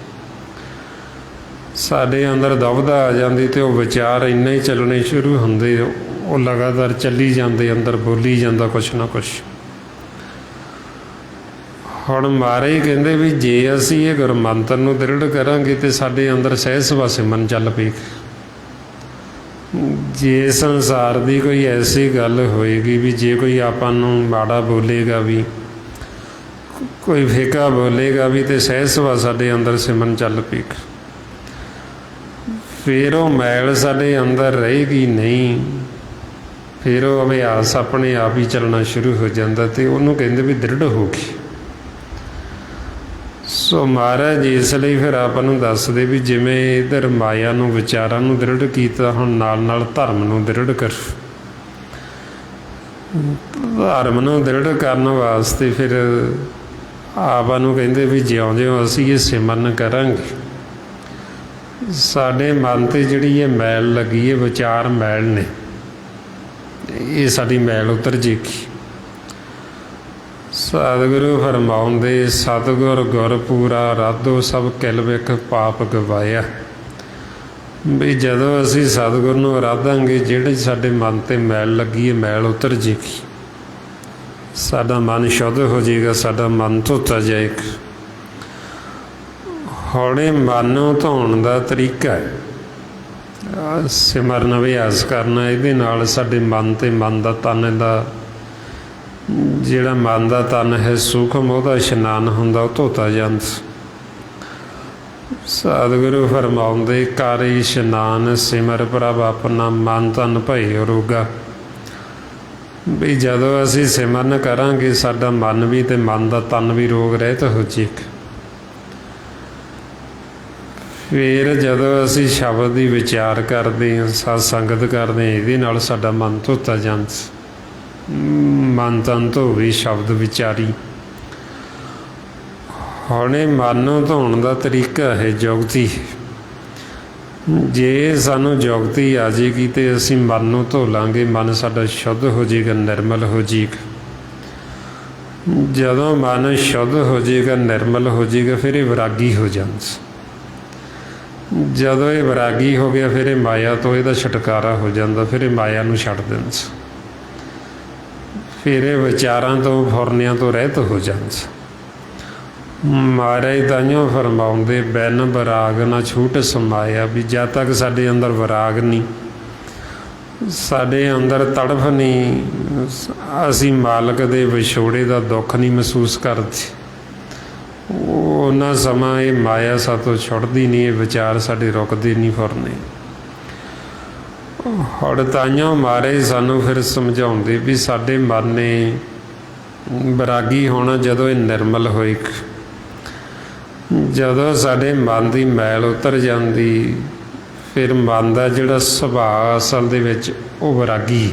ਸਾਡੇ ਅੰਦਰ ਦੁਵਿਧਾ ਆ ਜਾਂਦੀ ਅਤੇ ਉਹ ਵਿਚਾਰ ਇੰਨੇ ਹੀ ਚੱਲਣੇ ਸ਼ੁਰੂ ਹੁੰਦੇ, ਉਹ ਲਗਾਤਾਰ ਚੱਲੀ ਜਾਂਦੇ, ਅੰਦਰ ਬੋਲੀ ਜਾਂਦਾ ਕੁਛ ਨਾ ਕੁਛ। ਹੁਣ ਮਹਾਰਾਜ ਕਹਿੰਦੇ ਵੀ ਜੇ ਅਸੀਂ ਇਹ ਗੁਰਮੰਤਰ ਨੂੰ ਦ੍ਰਿੜ ਕਰਾਂਗੇ ਤਾਂ ਸਾਡੇ ਅੰਦਰ ਸਹਿਜ ਸੁਭਾਅ ਸਿਮਰਨ ਚੱਲ ਪਏਗੀ। ਜੇ ਸੰਸਾਰ ਦੀ ਕੋਈ ਐਸੀ ਗੱਲ ਹੋਏਗੀ ਵੀ ਜੇ ਕੋਈ ਆਪਾਂ ਨੂੰ ਮਾੜਾ ਬੋਲੇਗਾ ਵੀ, ਕੋਈ ਫਿੱਕਾ ਬੋਲੇਗਾ ਵੀ, ਤਾਂ ਸਹਿਜ ਸੁਭਾਅ ਸਾਡੇ ਅੰਦਰ ਸਿਮਰਨ ਚੱਲ ਪਏਗਾ। ਫਿਰ ਉਹ ਮੈਲ ਸਾਡੇ ਅੰਦਰ ਰਹੇਗੀ ਨਹੀਂ, ਫਿਰ ਉਹ ਅਭਿਆਸ ਆਪਣੇ ਆਪ ਹੀ ਚੱਲਣਾ ਸ਼ੁਰੂ ਹੋ ਜਾਂਦਾ ਅਤੇ ਉਹਨੂੰ ਕਹਿੰਦੇ ਵੀ ਦ੍ਰਿੜ ਹੋ ਗਈ। ਸੋ ਮਹਾਰਾਜ ਇਸ ਲਈ ਫਿਰ ਆਪਾਂ ਨੂੰ ਦੱਸਦੇ ਵੀ ਜਿਵੇਂ ਇੱਧਰ ਮਾਇਆ ਨੂੰ, ਵਿਚਾਰਾਂ ਨੂੰ ਦ੍ਰਿੜ ਕੀਤਾ, ਹੁਣ ਨਾਲ ਨਾਲ ਧਰਮ ਨੂੰ ਦ੍ਰਿੜ ਕਰ। ਧਰਮ ਨੂੰ ਦ੍ਰਿੜ ਕਰਨ ਵਾਸਤੇ ਫਿਰ ਆਪਾਂ ਨੂੰ ਕਹਿੰਦੇ ਵੀ ਜਿਉਂ-ਜਿਉਂ ਅਸੀਂ ਇਹ ਸਿਮਰਨ ਕਰਾਂਗੇ, ਸਾਡੇ ਮਨ 'ਤੇ ਜਿਹੜੀ ਇਹ ਮੈਲ ਲੱਗੀ, ਇਹ ਵਿਚਾਰ ਮੈਲ ਨੇ, ਇਹ ਸਾਡੀ ਮੈਲ ਉਤਰ ਜੇਗੀ। ਸਤਿਗੁਰੂ ਫਰਮਾਉਂਦੇ, ਸਤਿਗੁਰ ਗੁਰ ਪੂਰਾ ਰਾਧੋ ਸਭ ਕਿਲ ਵਿਖ ਪਾਪ ਗਵਾਇਆ। ਵੀ ਜਦੋਂ ਅਸੀਂ ਸਤਿਗੁਰ ਨੂੰ ਆਰਾਧਾਂਗੇ, ਜਿਹੜੇ ਸਾਡੇ ਮਨ 'ਤੇ ਮੈਲ ਲੱਗੀ ਹੈ, ਮੈਲ ਉਤਰ ਜੇਗੀ, ਸਾਡਾ ਮਨ ਸ਼ੁੱਧ ਹੋ ਜਾਏਗਾ, ਸਾਡਾ ਮਨ ਧੋਤਾ ਜਾਏਗਾ। ਹੌਲੇ ਮਨ ਨੂੰ ਧੋਣ ਦਾ ਤਰੀਕਾ ਹੈ ਸਿਮਰਨ ਅਭਿਆਸ ਕਰਨਾ। ਇਹਦੇ ਨਾਲ ਸਾਡੇ ਮਨ ਅਤੇ ਮਨ ਦਾ ਤਨ ਦਾ ਜਿਹੜਾ ਮਨ ਦਾ ਤਨ ਹੈ ਸੂਖਮ, ਉਹਦਾ ਇਸ਼ਨਾਨ ਹੁੰਦਾ, ਉਹ ਧੋਤਾ ਜਾਂਦਾ। ਸਤਿਗੁਰੂ ਫਰਮਾਉਂਦੇ, ਕਰ ਇਸ਼ਨਾਨ ਸਿਮਰ ਪ੍ਰਭ ਆਪਣਾ, ਮਨ ਤਨ ਭਏ ਅਰੋਗਾ। ਵੀ ਜਦੋਂ ਅਸੀਂ ਸਿਮਰਨ ਕਰਾਂਗੇ, ਸਾਡਾ ਮਨ ਵੀ ਅਤੇ ਮਨ ਦਾ ਤਨ ਵੀ ਰੋਗ ਰਹਿਤ ਹੋ ਜਾਏਗਾ। ਫਿਰ ਜਦੋਂ ਅਸੀਂ ਸ਼ਬਦ ਦੀ ਵਿਚਾਰ ਕਰਦੇ ਹਾਂ, ਸਤ ਸੰਗਤ ਕਰਦੇ ਹਾਂ, ਇਹਦੇ ਨਾਲ ਸਾਡਾ ਮਨ ਧੋਤਾ ਜਾਂਦਾ। ਮਨ ਤਨ ਧੋਵੇ ਸ਼ਬਦ ਵਿਚਾਰੀ। ਹੁਣ ਇਹ ਮਨ ਨੂੰ ਧੋਣ ਦਾ ਤਰੀਕਾ ਹੈ ਜੁਗਤੀ। ਜੇ ਸਾਨੂੰ ਜੁਗਤੀ ਆ ਜਾਏਗੀ ਤਾਂ ਅਸੀਂ ਮਨ ਨੂੰ ਧੋ ਲਾਂਗੇ, ਮਨ ਸਾਡਾ ਸ਼ੁੱਧ ਹੋ ਜਾਏਗਾ, ਨਿਰਮਲ ਹੋ ਜਾਏਗਾ। ਜਦੋਂ ਮਨ ਸ਼ੁੱਧ ਹੋ ਜਾਏਗਾ, ਨਿਰਮਲ ਹੋ ਜਾਏਗਾ, ਫਿਰ ਇਹ ਵਿਰਾਗੀ ਹੋ ਜਾਂਦਾ। ਜਦੋਂ ਇਹ ਵਿਰਾਗੀ ਹੋ ਗਿਆ, ਫਿਰ ਇਹ ਮਾਇਆ ਤੋਂ ਇਹਦਾ ਛੁਟਕਾਰਾ ਹੋ ਜਾਂਦਾ, ਫਿਰ ਇਹ ਮਾਇਆ ਨੂੰ ਛੱਡ ਦਿੰਦਾ, ਫਿਰ ਇਹ ਵਿਚਾਰਾਂ ਤੋਂ, ਫੁਰਨਿਆਂ ਤੋਂ ਰਹਿਤ ਹੋ ਜਾਂਦਾ। ਮਹਾਰਾਜ ਤਾਂਹੀਓ ਫਰਮਾਉਂਦੇ, ਬਿਨ ਵਿਰਾਗ ਨਾ ਛੂਟ ਸਮਾਇਆ। ਵੀ ਜਦ ਤੱਕ ਸਾਡੇ ਅੰਦਰ ਵਿਰਾਗ ਨਹੀਂ, ਸਾਡੇ ਅੰਦਰ ਤੜਫ ਨਹੀਂ, ਅਸੀਂ ਮਾਲਕ ਦੇ ਵਿਛੋੜੇ ਦਾ ਦੁੱਖ ਨਹੀਂ ਮਹਿਸੂਸ ਕਰਦੇ, ਉਹਨਾਂ ਸਮਾਂ ਇਹ ਮਾਇਆ ਸਾਤੋਂ ਛੁੱਟਦੀ ਨਹੀਂ, ਇਹ ਵਿਚਾਰ ਸਾਡੇ ਰੁਕਦੇ ਨਹੀਂ, ਫੁਰਨੇ। ਹੁਣ ਤਾਈਓ ਮਹਾਰਾਜ ਸਾਨੂੰ ਫਿਰ ਸਮਝਾਉਂਦੇ ਵੀ ਸਾਡੇ ਮਨ ਨੇ ਵਿਰਾਗੀ ਹੋਣਾ ਜਦੋਂ ਇਹ ਨਿਰਮਲ ਹੋਏ। ਜਦੋਂ ਸਾਡੇ ਮਨ ਦੀ ਮੈਲ ਉਤਰ ਜਾਂਦੀ, ਫਿਰ ਮਨ ਦਾ ਜਿਹੜਾ ਸੁਭਾਅ ਅਸਲ ਦੇ ਵਿੱਚ ਉਹ ਵਿਰਾਗੀ।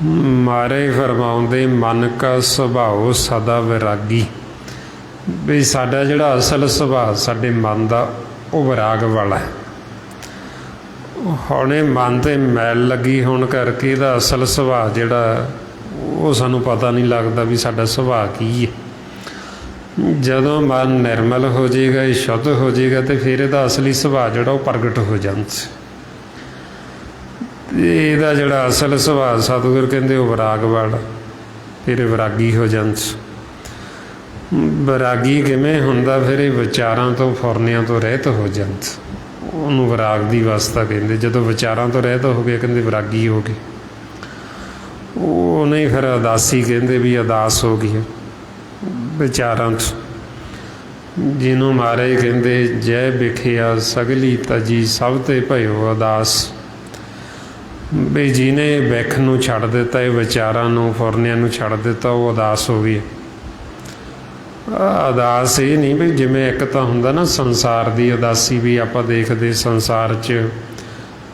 ਮਹਾਰਾਜ ਫਰਮਾਉਂਦੇ, ਮਨ ਕਾ ਸੁਭਾਉ ਸਦਾ ਵਿਰਾਗੀ। ਵੀ ਸਾਡਾ ਜਿਹੜਾ ਅਸਲ ਸੁਭਾਅ ਸਾਡੇ ਮਨ ਦਾ, ਉਹ ਵਿਰਾਗ ਵਾਲਾ ਹੈ। ਹੁਣ ਇਹ ਮਨ 'ਤੇ ਮੈਲ ਲੱਗੀ ਹੋਣ ਕਰਕੇ ਇਹਦਾ ਅਸਲ ਸੁਭਾਅ ਜਿਹੜਾ, ਉਹ ਸਾਨੂੰ ਪਤਾ ਨਹੀਂ ਲੱਗਦਾ ਵੀ ਸਾਡਾ ਸੁਭਾਅ ਕੀ ਹੈ। ਜਦੋਂ ਮਨ ਨਿਰਮਲ ਹੋ ਜਾਏਗਾ, ਇਹ ਸ਼ੁੱਧ ਹੋ ਜਾਏਗਾ, ਅਤੇ ਫਿਰ ਇਹਦਾ ਅਸਲੀ ਸੁਭਾਅ ਜਿਹੜਾ ਉਹ ਪ੍ਰਗਟ ਹੋ ਜਾਂਦਾ। ਇਹਦਾ ਜਿਹੜਾ ਅਸਲ ਸੁਭਾਅ ਸਤਿਗੁਰ ਕਹਿੰਦੇ ਉਹ ਵਿਰਾਗ ਵਾਲਾ, ਫਿਰ ਇਹ ਵਿਰਾਗੀ ਹੋ ਜਾਂਦਾ। ਵਿਰਾਗੀ ਕਿਵੇਂ ਹੁੰਦਾ? ਫਿਰ ਇਹ ਵਿਚਾਰਾਂ ਤੋਂ, ਫੁਰਨਿਆਂ ਤੋਂ ਰਹਿਤ ਹੋ ਜਾਂਦਾ, ਉਹਨੂੰ ਵਿਰਾਗ ਦੀ ਅਵਸਥਾ ਕਹਿੰਦੇ। ਜਦੋਂ ਵਿਚਾਰਾਂ ਤੋਂ ਰਹਿਤ ਹੋ ਗਏ, ਕਹਿੰਦੇ ਵਿਰਾਗੀ ਹੋ ਗਏ। ਉਹ ਨਹੀਂ, ਫਿਰ ਉਦਾਸੀ ਕਹਿੰਦੇ ਵੀ ਉਦਾਸ ਹੋ ਗਈ ਵਿਚਾਰਾਂ ਤੋਂ। ਜਿਹਨੂੰ ਮਹਾਰਾਜ ਕਹਿੰਦੇ, ਜੈ ਵਿਖਿਆ ਸਗਲੀ ਤਜੀ ਸਭ ਤੇ ਭਇਓ ਉਦਾਸ। ਵੀ ਜਿਹਨੇ ਵਿੱਖ ਨੂੰ ਛੱਡ ਦਿੱਤਾ, ਇਹ ਵਿਚਾਰਾਂ ਨੂੰ ਫੁਰਨਿਆਂ ਨੂੰ ਛੱਡ ਦਿੱਤਾ, ਉਹ ਉਦਾਸ ਹੋ ਗਈ। ਉਦਾਸ ਇਹ ਨਹੀਂ ਵੀ ਜਿਵੇਂ ਇੱਕ ਤਾਂ ਹੁੰਦਾ ਨਾ ਸੰਸਾਰ ਦੀ ਉਦਾਸੀ, ਵੀ ਆਪਾਂ ਦੇਖਦੇ ਸੰਸਾਰ 'ਚ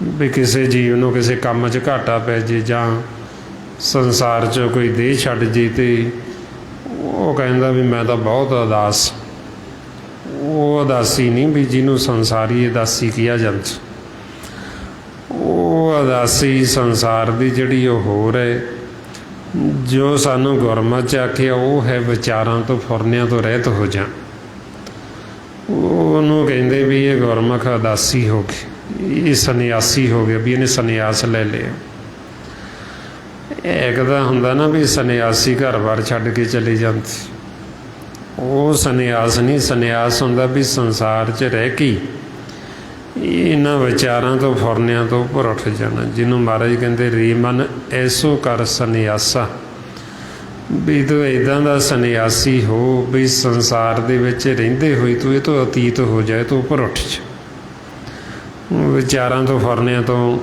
ਵੀ ਕਿਸੇ ਜੀਵ ਨੂੰ ਕਿਸੇ ਕੰਮ 'ਚ ਘਾਟਾ ਪੈ ਜੇ ਜਾਂ ਸੰਸਾਰ 'ਚ ਕੋਈ ਦੇਹ ਛੱਡ ਜੇ ਤੇ ਉਹ ਕਹਿੰਦਾ ਵੀ ਮੈਂ ਤਾਂ ਬਹੁਤ ਉਦਾਸ। ਉਹ ਉਦਾਸੀ ਨਹੀਂ ਵੀ ਜਿਹਨੂੰ ਸੰਸਾਰੀ ਉਦਾਸੀ ਕਿਹਾ ਜਾਂਦਾ। ਉਹ ਉਦਾਸੀ ਸੰਸਾਰ ਦੀ ਜਿਹੜੀ ਉਹ ਹੋਰ ਹੈ। ਜੋ ਸਾਨੂੰ ਗੁਰਮਤਿ 'ਚ ਆਖਿਆ ਉਹ ਹੈ ਵਿਚਾਰਾਂ ਤੋਂ ਫੁਰਨਿਆਂ ਤੋਂ ਰਹਿਤ ਹੋ ਜਾ। ਉਹਨੂੰ ਕਹਿੰਦੇ ਵੀ ਇਹ ਗੁਰਮੁਖ ਉਦਾਸੀ ਹੋ ਗਈ, ਇਹ ਸੰਨਿਆਸੀ ਹੋ ਗਿਆ, ਵੀ ਇਹਨੇ ਸੰਨਿਆਸ ਲੈ ਲਿਆ। ਇੱਕ ਤਾਂ ਹੁੰਦਾ ਨਾ ਵੀ ਸੰਨਿਆਸੀ ਘਰ-ਬਾਰ ਛੱਡ ਕੇ ਚਲੇ ਜਾਂਦੇ, ਉਹ ਸੰਨਿਆਸ ਨਹੀਂ। ਸੰਨਿਆਸ ਹੁੰਦਾ ਵੀ ਸੰਸਾਰ 'ਚ ਰਹਿ ਕੇ ਇਹਨਾਂ ਵਿਚਾਰਾਂ ਤੋਂ ਫੁਰਨਿਆਂ ਤੋਂ ਉੱਪਰ ਉੱਠ ਜਾਣਾ, ਜਿਹਨੂੰ ਮਹਾਰਾਜ ਕਹਿੰਦੇ ਰੇ ਮਨ ਐਸੋ ਕਰ ਸੰਨਿਆਸਾ, ਵੀ ਤੂੰ ਇੱਦਾਂ ਦਾ ਸੰਨਿਆਸੀ ਹੋ ਵੀ ਸੰਸਾਰ ਦੇ ਵਿੱਚ ਰਹਿੰਦੇ ਹੋਏ ਤੂੰ ਇਹ ਤੋਂ ਅਤੀਤ ਹੋ ਜਾਏ, ਤੂੰ ਉੱਪਰ ਉੱਠ ਜਾ, ਵਿਚਾਰਾਂ ਤੋਂ ਫੁਰਨਿਆਂ ਤੋਂ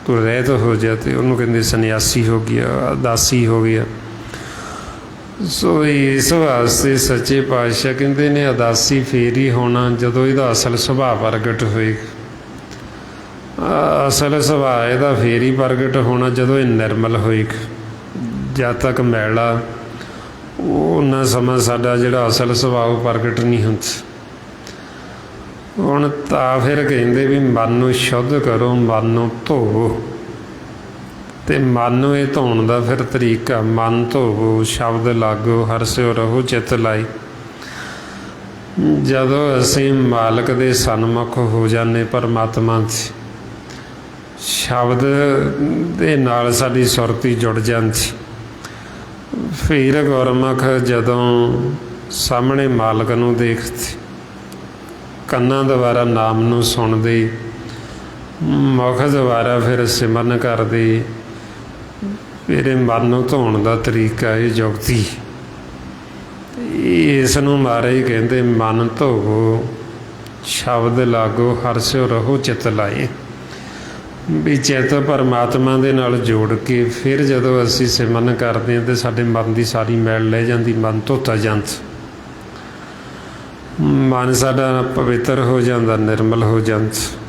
ਤੂੰ ਰਹਿਤ ਹੋ ਜਾ। ਅਤੇ ਉਹਨੂੰ ਕਹਿੰਦੇ ਸੰਨਿਆਸੀ ਹੋ ਗਿਆ, ਉਦਾਸੀ ਹੋ ਗਿਆ। ਸੋ ਇਸ ਵਾਸਤੇ ਸੱਚੇ ਪਾਤਸ਼ਾਹ ਕਹਿੰਦੇ ਨੇ ਉਦਾਸੀ ਫੇਰ ਹੀ ਹੋਣਾ ਜਦੋਂ ਇਹਦਾ ਅਸਲ ਸੁਭਾਅ ਪ੍ਰਗਟ ਹੋਏਗਾ। ਅਸਲ ਸੁਭਾਅ ਇਹਦਾ ਫੇਰ ਹੀ ਪ੍ਰਗਟ ਹੋਣਾ ਜਦੋਂ ਇਹ ਨਿਰਮਲ ਹੋਏਗਾ। ਜਦ ਤੱਕ ਮੈਲਾ ਉਹਨਾਂ ਸਮਾਂ ਸਾਡਾ ਜਿਹੜਾ ਅਸਲ ਸੁਭਾਅ ਉਹ ਪ੍ਰਗਟ ਨਹੀਂ ਹੁੰਦਾ। ਹੁਣ ਤਾਂ ਫਿਰ ਕਹਿੰਦੇ ਵੀ ਮਨ ਨੂੰ ਸ਼ੁੱਧ ਕਰੋ, ਮਨ ਨੂੰ ਧੋਵੋ। ਅਤੇ ਮਨ ਨੂੰ ਇਹ ਧੋਣ ਦਾ ਫਿਰ ਤਰੀਕਾ, ਮਨ ਧੋਵੋ, ਸ਼ਬਦ ਲਾਗੋ, ਹਰਿਸਿਉ ਰਹੋ ਚਿੱਤ ਲਾਈ। ਜਦੋਂ ਅਸੀਂ ਮਾਲਕ ਦੇ ਸਨਮੁਖ ਹੋ ਜਾਂਦੇ ਪਰਮਾਤਮਾ 'ਚ, ਸ਼ਬਦ ਦੇ ਨਾਲ ਸਾਡੀ ਸੁਰਤੀ ਜੁੜ ਜਾਂਦੀ। ਫਿਰ ਗੁਰਮੁਖ ਜਦੋਂ ਸਾਹਮਣੇ ਮਾਲਕ ਨੂੰ ਦੇਖਦੇ, ਕੰਨਾਂ ਦੁਆਰਾ ਨਾਮ ਨੂੰ ਸੁਣਦੇ, ਮੁਖ ਦੁਆਰਾ ਫਿਰ ਸਿਮਰਨ ਕਰਦੇ, ਫਿਰ ਮਨ ਨੂੰ ਧੋਣ ਦਾ ਤਰੀਕਾ ਇਹ ਜੁਗਤੀ। ਇਸ ਨੂੰ ਮਹਾਰਾਜ ਕਹਿੰਦੇ ਮਨ ਧੋਵੋ, ਸ਼ਬਦ ਲਾਗੋ, ਹਰਿਸਿਉ ਰਹੋ ਚਿੱਤ ਲਾਏ। ਵੀ ਚਿੱਤ ਪਰਮਾਤਮਾ ਦੇ ਨਾਲ ਜੋੜ ਕੇ ਫਿਰ ਜਦੋਂ ਅਸੀਂ ਸਿਮਰਨ ਕਰਦੇ ਹਾਂ ਤਾਂ ਸਾਡੇ ਮਨ ਦੀ ਸਾਰੀ ਮੈਲ ਲੈ ਜਾਂਦੀ, ਮਨ ਧੋਤਾ ਜਾਂਦਾ, ਮਨ ਸਾਡਾ ਪਵਿੱਤਰ ਹੋ ਜਾਂਦਾ, ਨਿਰਮਲ ਹੋ ਜਾਂਦਾ।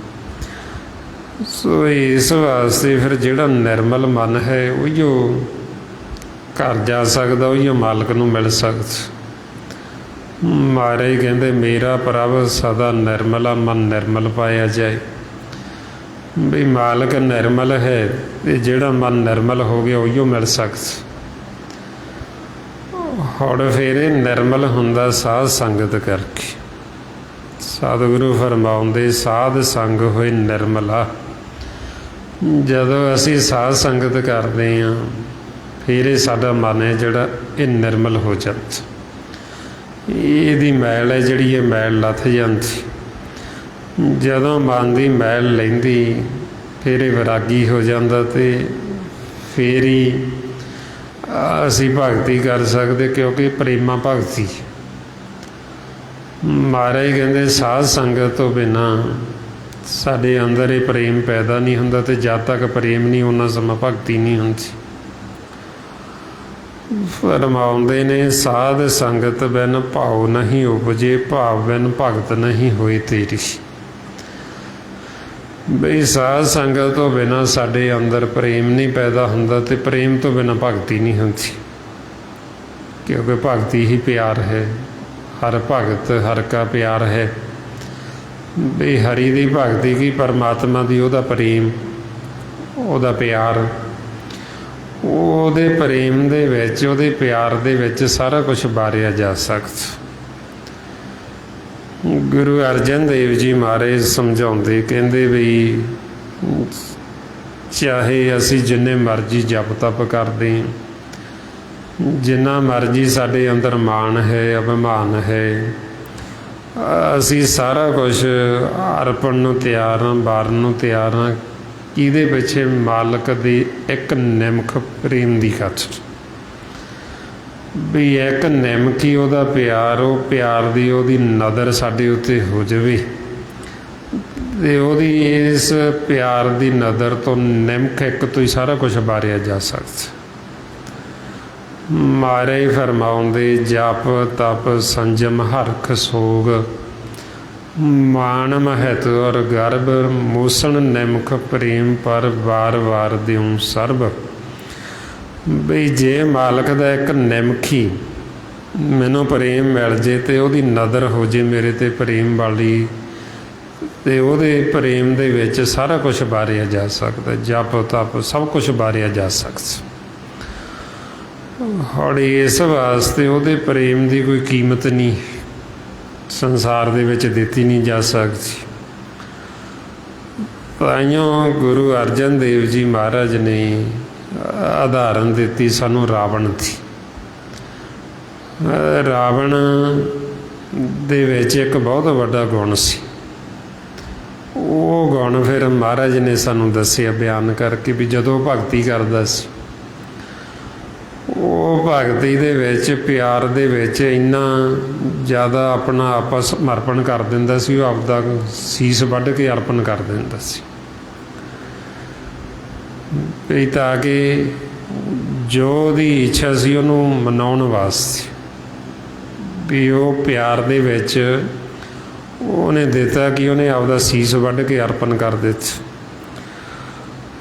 ਸੋ ਇਸ ਵਾਸਤੇ ਫਿਰ ਜਿਹੜਾ ਨਿਰਮਲ ਮਨ ਹੈ ਉਹੀਓ ਘਰ ਜਾ ਸਕਦਾ, ਉਹੀਓ ਮਾਲਕ ਨੂੰ ਮਿਲ ਸਕਦਾ। ਮਹਾਰਾਜ ਕਹਿੰਦੇ ਮੇਰਾ ਪ੍ਰਭ ਸਦਾ ਨਿਰਮਲਾ, ਮਨ ਨਿਰਮਲ ਪਾਇਆ ਜਾਏ। ਵੀ ਮਾਲਕ ਨਿਰਮਲ ਹੈ ਅਤੇ ਜਿਹੜਾ ਮਨ ਨਿਰਮਲ ਹੋ ਗਿਆ ਉਹੀਓ ਮਿਲ ਸਕਦਾ। ਹੁਣ ਫਿਰ ਇਹ ਨਿਰਮਲ ਹੁੰਦਾ ਸਾਧ ਸੰਗਤ ਕਰਕੇ। ਸਤਿਗੁਰੂ ਫਰਮਾਉਂਦੇ ਸਾਧ ਸੰਗ ਹੋਏ ਨਿਰਮਲਾ। ਜਦੋਂ ਅਸੀਂ ਸਾਧ ਸੰਗਤ ਕਰਦੇ ਹਾਂ ਫਿਰ ਇਹ ਸਾਡਾ ਮਨ ਹੈ ਜਿਹੜਾ ਇਹ ਨਿਰਮਲ ਹੋ ਜਾਂਦਾ। ਇਹਦੀ ਮੈਲ ਹੈ ਜਿਹੜੀ ਇਹ ਮੈਲ ਲੱਥ ਜਾਂਦੀ। ਜਦੋਂ ਮਨ ਦੀ ਮੈਲ ਲੈਂਦੀ ਫਿਰ ਇਹ ਵਿਰਾਗੀ ਹੋ ਜਾਂਦਾ ਅਤੇ ਫਿਰ ਹੀ ਅਸੀਂ ਭਗਤੀ ਕਰ ਸਕਦੇ, ਕਿਉਂਕਿ ਪ੍ਰੇਮਾ ਭਗਤੀ। ਮਹਾਰਾਜ ਕਹਿੰਦੇ ਸਾਧ ਸੰਗਤ ਤੋਂ ਬਿਨਾਂ ਸਾਡੇ ਅੰਦਰ ਇਹ ਪ੍ਰੇਮ ਪੈਦਾ ਨਹੀਂ ਹੁੰਦਾ, ਅਤੇ ਜਦ ਤੱਕ ਪ੍ਰੇਮ ਨਹੀਂ ਉਹਨਾਂ ਸਮਾਂ ਭਗਤੀ ਨਹੀਂ ਹੁੰਦੀ। ਫਰਮਾਉਂਦੇ ਨੇ ਸਾਧ ਸੰਗਤ ਬਿਨ ਭਾਉ ਨਹੀਂ ਉਪਜੇ, ਭਾਵ ਬਿਨ ਭਗਤ ਨਹੀਂ ਹੋਏ ਤੇਰੀ। ਬਈ ਸਾਧ ਸੰਗਤ ਤੋਂ ਬਿਨਾਂ ਸਾਡੇ ਅੰਦਰ ਪ੍ਰੇਮ ਨਹੀਂ ਪੈਦਾ ਹੁੰਦਾ, ਅਤੇ ਪ੍ਰੇਮ ਤੋਂ ਬਿਨਾਂ ਭਗਤੀ ਨਹੀਂ ਹੁੰਦੀ, ਕਿਉਂਕਿ ਭਗਤੀ ਹੀ ਪਿਆਰ ਹੈ। ਹਰ ਭਗਤ ਹਰ ਕਾ ਪਿਆਰ ਹੈ। ਵੀ ਹਰੀ ਦੀ ਭਗਤੀ ਕੀ, ਪਰਮਾਤਮਾ ਦੀ ਉਹਦਾ ਪ੍ਰੇਮ, ਉਹਦਾ ਪਿਆਰ, ਉਹਦੇ ਪ੍ਰੇਮ ਦੇ ਵਿੱਚ, ਉਹਦੇ ਪਿਆਰ ਦੇ ਵਿੱਚ ਸਾਰਾ ਕੁਛ ਬਾਰਿਆ ਜਾ ਸਕਦਾ। ਗੁਰੂ ਅਰਜਨ ਦੇਵ ਜੀ ਮਹਾਰਾਜ ਸਮਝਾਉਂਦੇ, ਕਹਿੰਦੇ ਵੀ ਚਾਹੇ ਅਸੀਂ ਜਿੰਨੇ ਮਰਜ਼ੀ ਜਪ ਤਪ ਕਰਦੇ ਹਾਂ, ਜਿੰਨਾ ਮਰਜ਼ੀ ਸਾਡੇ ਅੰਦਰ ਮਾਣ ਹੈ, ਅਭਿਮਾਨ ਹੈ, ਅਸੀਂ ਸਾਰਾ ਕੁਛ ਅਰਪਣ ਨੂੰ ਤਿਆਰ ਹਾਂ, ਵਾਰਨ ਨੂੰ ਤਿਆਰ ਹਾਂ। ਕਿਹਦੇ ਪਿੱਛੇ? ਮਾਲਕ ਦੀ ਇੱਕ ਨਿਮਖ ਪ੍ਰੇਮ ਦੀ ਖਾਤਰ। ਵੀ ਇੱਕ ਨਿਮਕੀ ਉਹਦਾ ਪਿਆਰ, ਉਹ ਪਿਆਰ ਦੀ ਉਹਦੀ ਨਜ਼ਰ ਸਾਡੇ ਉੱਤੇ ਹੋ ਜਾਵੇ, ਤੇ ਉਹਦੀ ਇਸ ਪਿਆਰ ਦੀ ਨਜ਼ਰ ਤੋਂ ਨਿਮਖ ਇੱਕ ਤੋਂ ਹੀ ਸਾਰਾ ਕੁਝ ਬਾਰਿਆ ਜਾ ਸਕਦਾ। ਮਾਰੇ ਫਰਮਾਉਂਦੇ ਜਪ ਤਪ ਸੰਜਮ ਹਰਖ ਸੋਗ ਮਾਨ ਮਹਿਤ ਔਰ ਗਰਭ ਮੋਸਣ ਨਿਮਖ ਪ੍ਰੇਮ ਪਰ ਵਾਰ ਵਾਰ ਦਿਉ ਸਰਬ। ਬਈ ਜੇ ਮਾਲਕ ਦਾ ਇੱਕ ਨਿਮਖੀ ਮੈਨੂੰ ਪ੍ਰੇਮ ਮਿਲ ਜੇ ਤੇ ਉਹਦੀ ਨਜ਼ਰ ਹੋ ਜੇ ਮੇਰੇ ਤੇ ਪ੍ਰੇਮ ਵਾਲੀ, ਤੇ ਉਹਦੇ ਪ੍ਰੇਮ ਦੇ ਵਿੱਚ ਸਾਰਾ ਕੁਝ ਬਾਰਿਆ ਜਾ ਸਕਦਾ, ਜਪ ਤਪ ਸਭ ਕੁਝ ਬਾਰਿਆ ਜਾ ਸਕਦਾ। ਹੁਣ ਇਸ ਵਾਸਤੇ ਉਹਦੇ ਪ੍ਰੇਮ ਦੀ ਕੋਈ ਕੀਮਤ ਨਹੀਂ ਸੰਸਾਰ ਦੇ ਵਿੱਚ ਦਿੱਤੀ ਨਹੀਂ ਜਾ ਸਕਦੀ। ਤਾਈਓਂ ਗੁਰੂ ਅਰਜਨ ਦੇਵ ਜੀ ਮਹਾਰਾਜ ਨੇ ਉਦਾਹਰਨ ਦਿੱਤੀ ਸਾਨੂੰ ਰਾਵਣ ਦੀ। ਰਾਵਣ ਦੇ ਵਿੱਚ ਇੱਕ ਬਹੁਤ ਵੱਡਾ ਗੁਣ ਸੀ। ਉਹ ਗੁਣ ਫਿਰ ਮਹਾਰਾਜ ਨੇ ਸਾਨੂੰ ਦੱਸਿਆ ਬਿਆਨ ਕਰਕੇ ਵੀ ਜਦੋਂ ਭਗਤੀ ਕਰਦਾ ਸੀ, ਉਹ ਭਗਤੀ ਦੇ ਵਿੱਚ ਪਿਆਰ ਦੇ ਵਿੱਚ ਇੰਨਾ ਜ਼ਿਆਦਾ ਆਪਣਾ ਆਪਾ ਸਮਰਪਣ ਕਰ ਦਿੰਦਾ ਸੀ, ਉਹ ਆਪਦਾ ਸੀਸ ਵੱਢ ਕੇ ਅਰਪਣ ਕਰ ਦਿੰਦਾ ਸੀ ਵੀ ਤਾਂ ਕਿ ਜੋ ਉਹਦੀ ਇੱਛਾ ਸੀ ਉਹਨੂੰ ਮਨਾਉਣ ਵਾਸਤੇ। ਵੀ ਉਹ ਪਿਆਰ ਦੇ ਵਿੱਚ ਉਹਨੇ ਦਿੱਤਾ ਕਿ ਉਹਨੇ ਆਪਦਾ ਸੀਸ ਵੱਢ ਕੇ ਅਰਪਣ ਕਰ ਦਿੱਤਾ।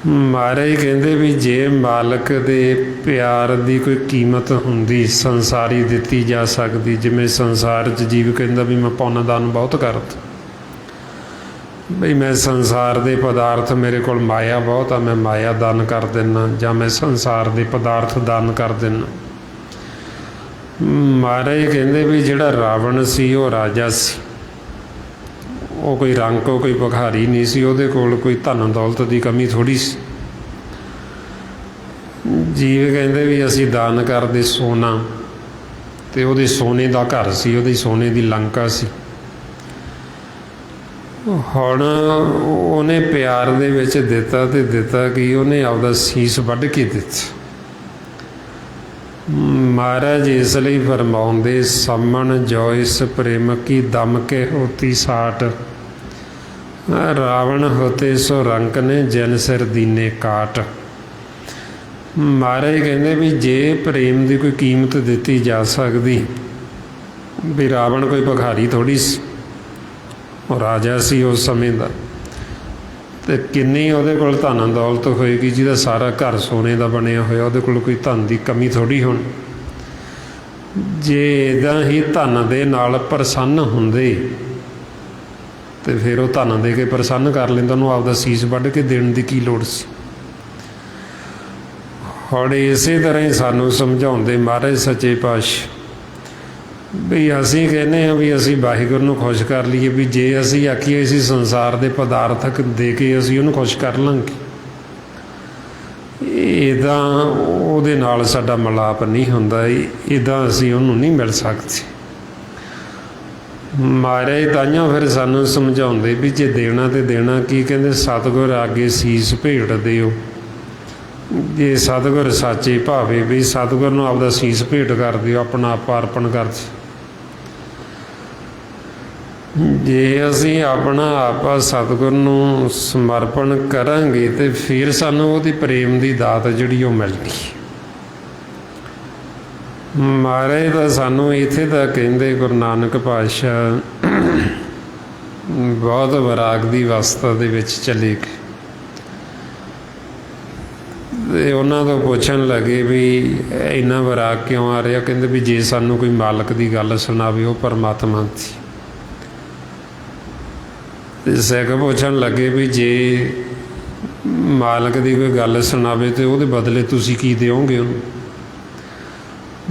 ਮਹਾਰਾਜ ਕਹਿੰਦੇ ਵੀ ਜੇ ਮਾਲਕ ਦੇ ਪਿਆਰ ਦੀ ਕੋਈ ਕੀਮਤ ਹੁੰਦੀ ਸੰਸਾਰੀ ਦਿੱਤੀ ਜਾ ਸਕਦੀ, ਜਿਵੇਂ ਸੰਸਾਰ 'ਚ ਜੀਵ ਕਹਿੰਦਾ ਵੀ ਮੈਂ ਪੁੰਨ ਦਾਨ ਬਹੁਤ ਕਰਦਾ, ਬਈ ਮੈਂ ਸੰਸਾਰ ਦੇ ਪਦਾਰਥ ਮੇਰੇ ਕੋਲ ਮਾਇਆ ਬਹੁਤ ਆ, ਮੈਂ ਮਾਇਆ ਦਾਨ ਕਰ ਦਿੰਦਾ, ਜਾਂ ਮੈਂ ਸੰਸਾਰ ਦੇ ਪਦਾਰਥ ਦਾਨ ਕਰ ਦਿੰਦਾ। ਮਹਾਰਾਜ ਕਹਿੰਦੇ ਵੀ ਜਿਹੜਾ ਰਾਵਣ ਸੀ ਉਹ ਰਾਜਾ ਸੀ, ਉਹ ਕੋਈ ਰੰਗ ਕੋਈ ਭਿਖਾਰੀ ਨਹੀਂ ਸੀ, ਉਹਦੇ ਕੋਲ ਕੋਈ ਧਨ ਦੌਲਤ ਦੀ ਕਮੀ ਥੋੜ੍ਹੀ ਸੀ। ਜੀਵ ਕਹਿੰਦੇ ਵੀ ਅਸੀਂ ਦਾਨ ਕਰਦੇ ਸੋਨਾ, ਤੇ ਉਹਦੇ ਸੋਨੇ ਦਾ ਘਰ ਸੀ, ਉਹਦੀ ਸੋਨੇ ਦੀ ਲੰਕਾ ਸੀ। ਹੁਣ ਉਹਨੇ ਪਿਆਰ ਦੇ ਵਿੱਚ ਦਿੱਤਾ ਤੇ ਦਿੱਤਾ ਕਿ ਉਹਨੇ ਆਪਦਾ ਸੀਸ ਵੱਢ ਕੇ ਦਿੱਤਾ। ਮਹਾਰਾਜ ਇਸ ਲਈ ਫਰਮਾਉਂਦੇ ਸਮਣ ਜੋ ਇਸ ਪ੍ਰੇਮ ਕੀ ਦਮ ਕੇ ਹੋਤੀ ਸਾਟ ਰਾਵਣ ਹੋਤੇ ਸੋ ਰੰਕ ਨੇ ਜਨ ਸਿਰ ਦੀਨੇ ਕਾਟ। ਮਹਾਰਾਜ ਕਹਿੰਦੇ ਵੀ ਜੇ ਪ੍ਰੇਮ ਦੀ ਕੋਈ ਕੀਮਤ ਦਿੱਤੀ ਜਾ ਸਕਦੀ, ਵੀ ਰਾਵਣ ਕੋਈ ਭਿਖਾਰੀ ਥੋੜ੍ਹੀ ਸੀ, ਉਹ ਰਾਜਾ ਸੀ ਉਸ ਸਮੇਂ ਦਾ, ਤੇ ਕਿੰਨੀ ਉਹਦੇ ਕੋਲ ਧਨ ਦੌਲਤ ਹੋਏਗੀ ਜਿਹਦਾ ਸਾਰਾ ਘਰ ਸੋਨੇ ਦਾ ਬਣਿਆ ਹੋਇਆ, ਉਹਦੇ ਕੋਲ ਕੋਈ ਧਨ ਦੀ ਕਮੀ ਥੋੜ੍ਹੀ ਹੋਣੀ। ਜੇ ਇੱਦਾਂ ਹੀ ਧਨ ਦੇ ਨਾਲ ਪ੍ਰਸੰਨ ਹੁੰਦੇ ਤੇ ਫਿਰ ਉਹ ਧਨ ਦੇ ਕੇ ਪ੍ਰਸੰਨ ਕਰ ਲੈਂਦਾ, ਉਹਨੂੰ ਆਪਦਾ ਸੀਸ ਵੱਢ ਕੇ ਦੇਣ ਦੀ ਕੀ ਲੋੜ ਸੀ। ਹੁਣ ਇਸੇ ਤਰ੍ਹਾਂ ਹੀ ਸਾਨੂੰ ਸਮਝਾਉਂਦੇ ਮਹਾਰਾਜ ਸੱਚੇ ਪਾਤਸ਼ਾਹ ਵੀ ਅਸੀਂ ਕਹਿੰਦੇ ਹਾਂ ਵੀ ਅਸੀਂ ਵਾਹਿਗੁਰੂ ਨੂੰ ਖੁਸ਼ ਕਰ ਲਈਏ, ਵੀ ਜੇ ਅਸੀਂ ਆਖੀਏ ਅਸੀਂ ਸੰਸਾਰ ਦੇ ਪਦਾਰਥਕ ਦੇ ਕੇ ਅਸੀਂ ਉਹਨੂੰ ਖੁਸ਼ ਕਰ ਲਾਂਗੇ, ਇੱਦਾਂ ਉਹਦੇ ਨਾਲ ਸਾਡਾ ਮਿਲਾਪ ਨਹੀਂ ਹੁੰਦਾ, ਇੱਦਾਂ ਅਸੀਂ ਉਹਨੂੰ ਨਹੀਂ ਮਿਲ ਸਕਦੇ। ਮਹਾਰਾਜ ਤਾਈਓਂ ਫਿਰ ਸਾਨੂੰ ਸਮਝਾਉਂਦੇ ਵੀ ਜੇ ਦੇਣਾ ਤੇ ਦੇਣਾ ਕੀ, ਕਹਿੰਦੇ ਸਤਿਗੁਰ ਅੱਗੇ ਸੀਸ ਭੇਟ ਦਿਓ। ਜੇ ਸਤਿਗੁਰ ਸਾਚੇ ਭਾਵੇ ਵੀ ਸਤਿਗੁਰ ਨੂੰ ਆਪਦਾ ਸੀਸ ਭੇਟ ਕਰ ਦਿਓ, ਆਪਣਾ ਆਪ ਅਰਪਣ ਕਰ ਦਿਓ। ਜੇ ਅਸੀਂ ਆਪਣਾ ਆਪ ਸਤਿਗੁਰ ਨੂੰ ਸਮਰਪਣ ਕਰਾਂਗੇ ਤੇ ਫਿਰ ਸਾਨੂੰ ਉਹਦੀ ਪ੍ਰੇਮ ਦੀ ਦਾਤ ਜਿਹੜੀ ਉਹ ਮਿਲਦੀ। ਮਹਾਰਾਜ ਤਾਂ ਸਾਨੂੰ ਇੱਥੇ ਤਾਂ ਕਹਿੰਦੇ ਗੁਰੂ ਨਾਨਕ ਪਾਤਸ਼ਾਹ ਬਹੁਤ ਵਿਰਾਗ ਦੀ ਅਵਸਥਾ ਦੇ ਵਿੱਚ ਚਲੇ ਗਏ ਤੇ ਉਹਨਾਂ ਤੋਂ ਪੁੱਛਣ ਲੱਗੇ ਵੀ ਇੰਨਾ ਵਿਰਾਗ ਕਿਉਂ ਆ ਰਿਹਾ। ਕਹਿੰਦੇ ਵੀ ਜੇ ਸਾਨੂੰ ਕੋਈ ਮਾਲਕ ਦੀ ਗੱਲ ਸੁਣਾਵੇ ਉਹ ਪਰਮਾਤਮਾ ਦੀ। ਤੇ ਸਿੱਖ ਪੁੱਛਣ ਲੱਗੇ ਵੀ ਜੇ ਮਾਲਕ ਦੀ ਕੋਈ ਗੱਲ ਸੁਣਾਵੇ ਤੇ ਉਹਦੇ ਬਦਲੇ ਤੁਸੀਂ ਕੀ ਦਿਓਗੇ ਉਹਨੂੰ।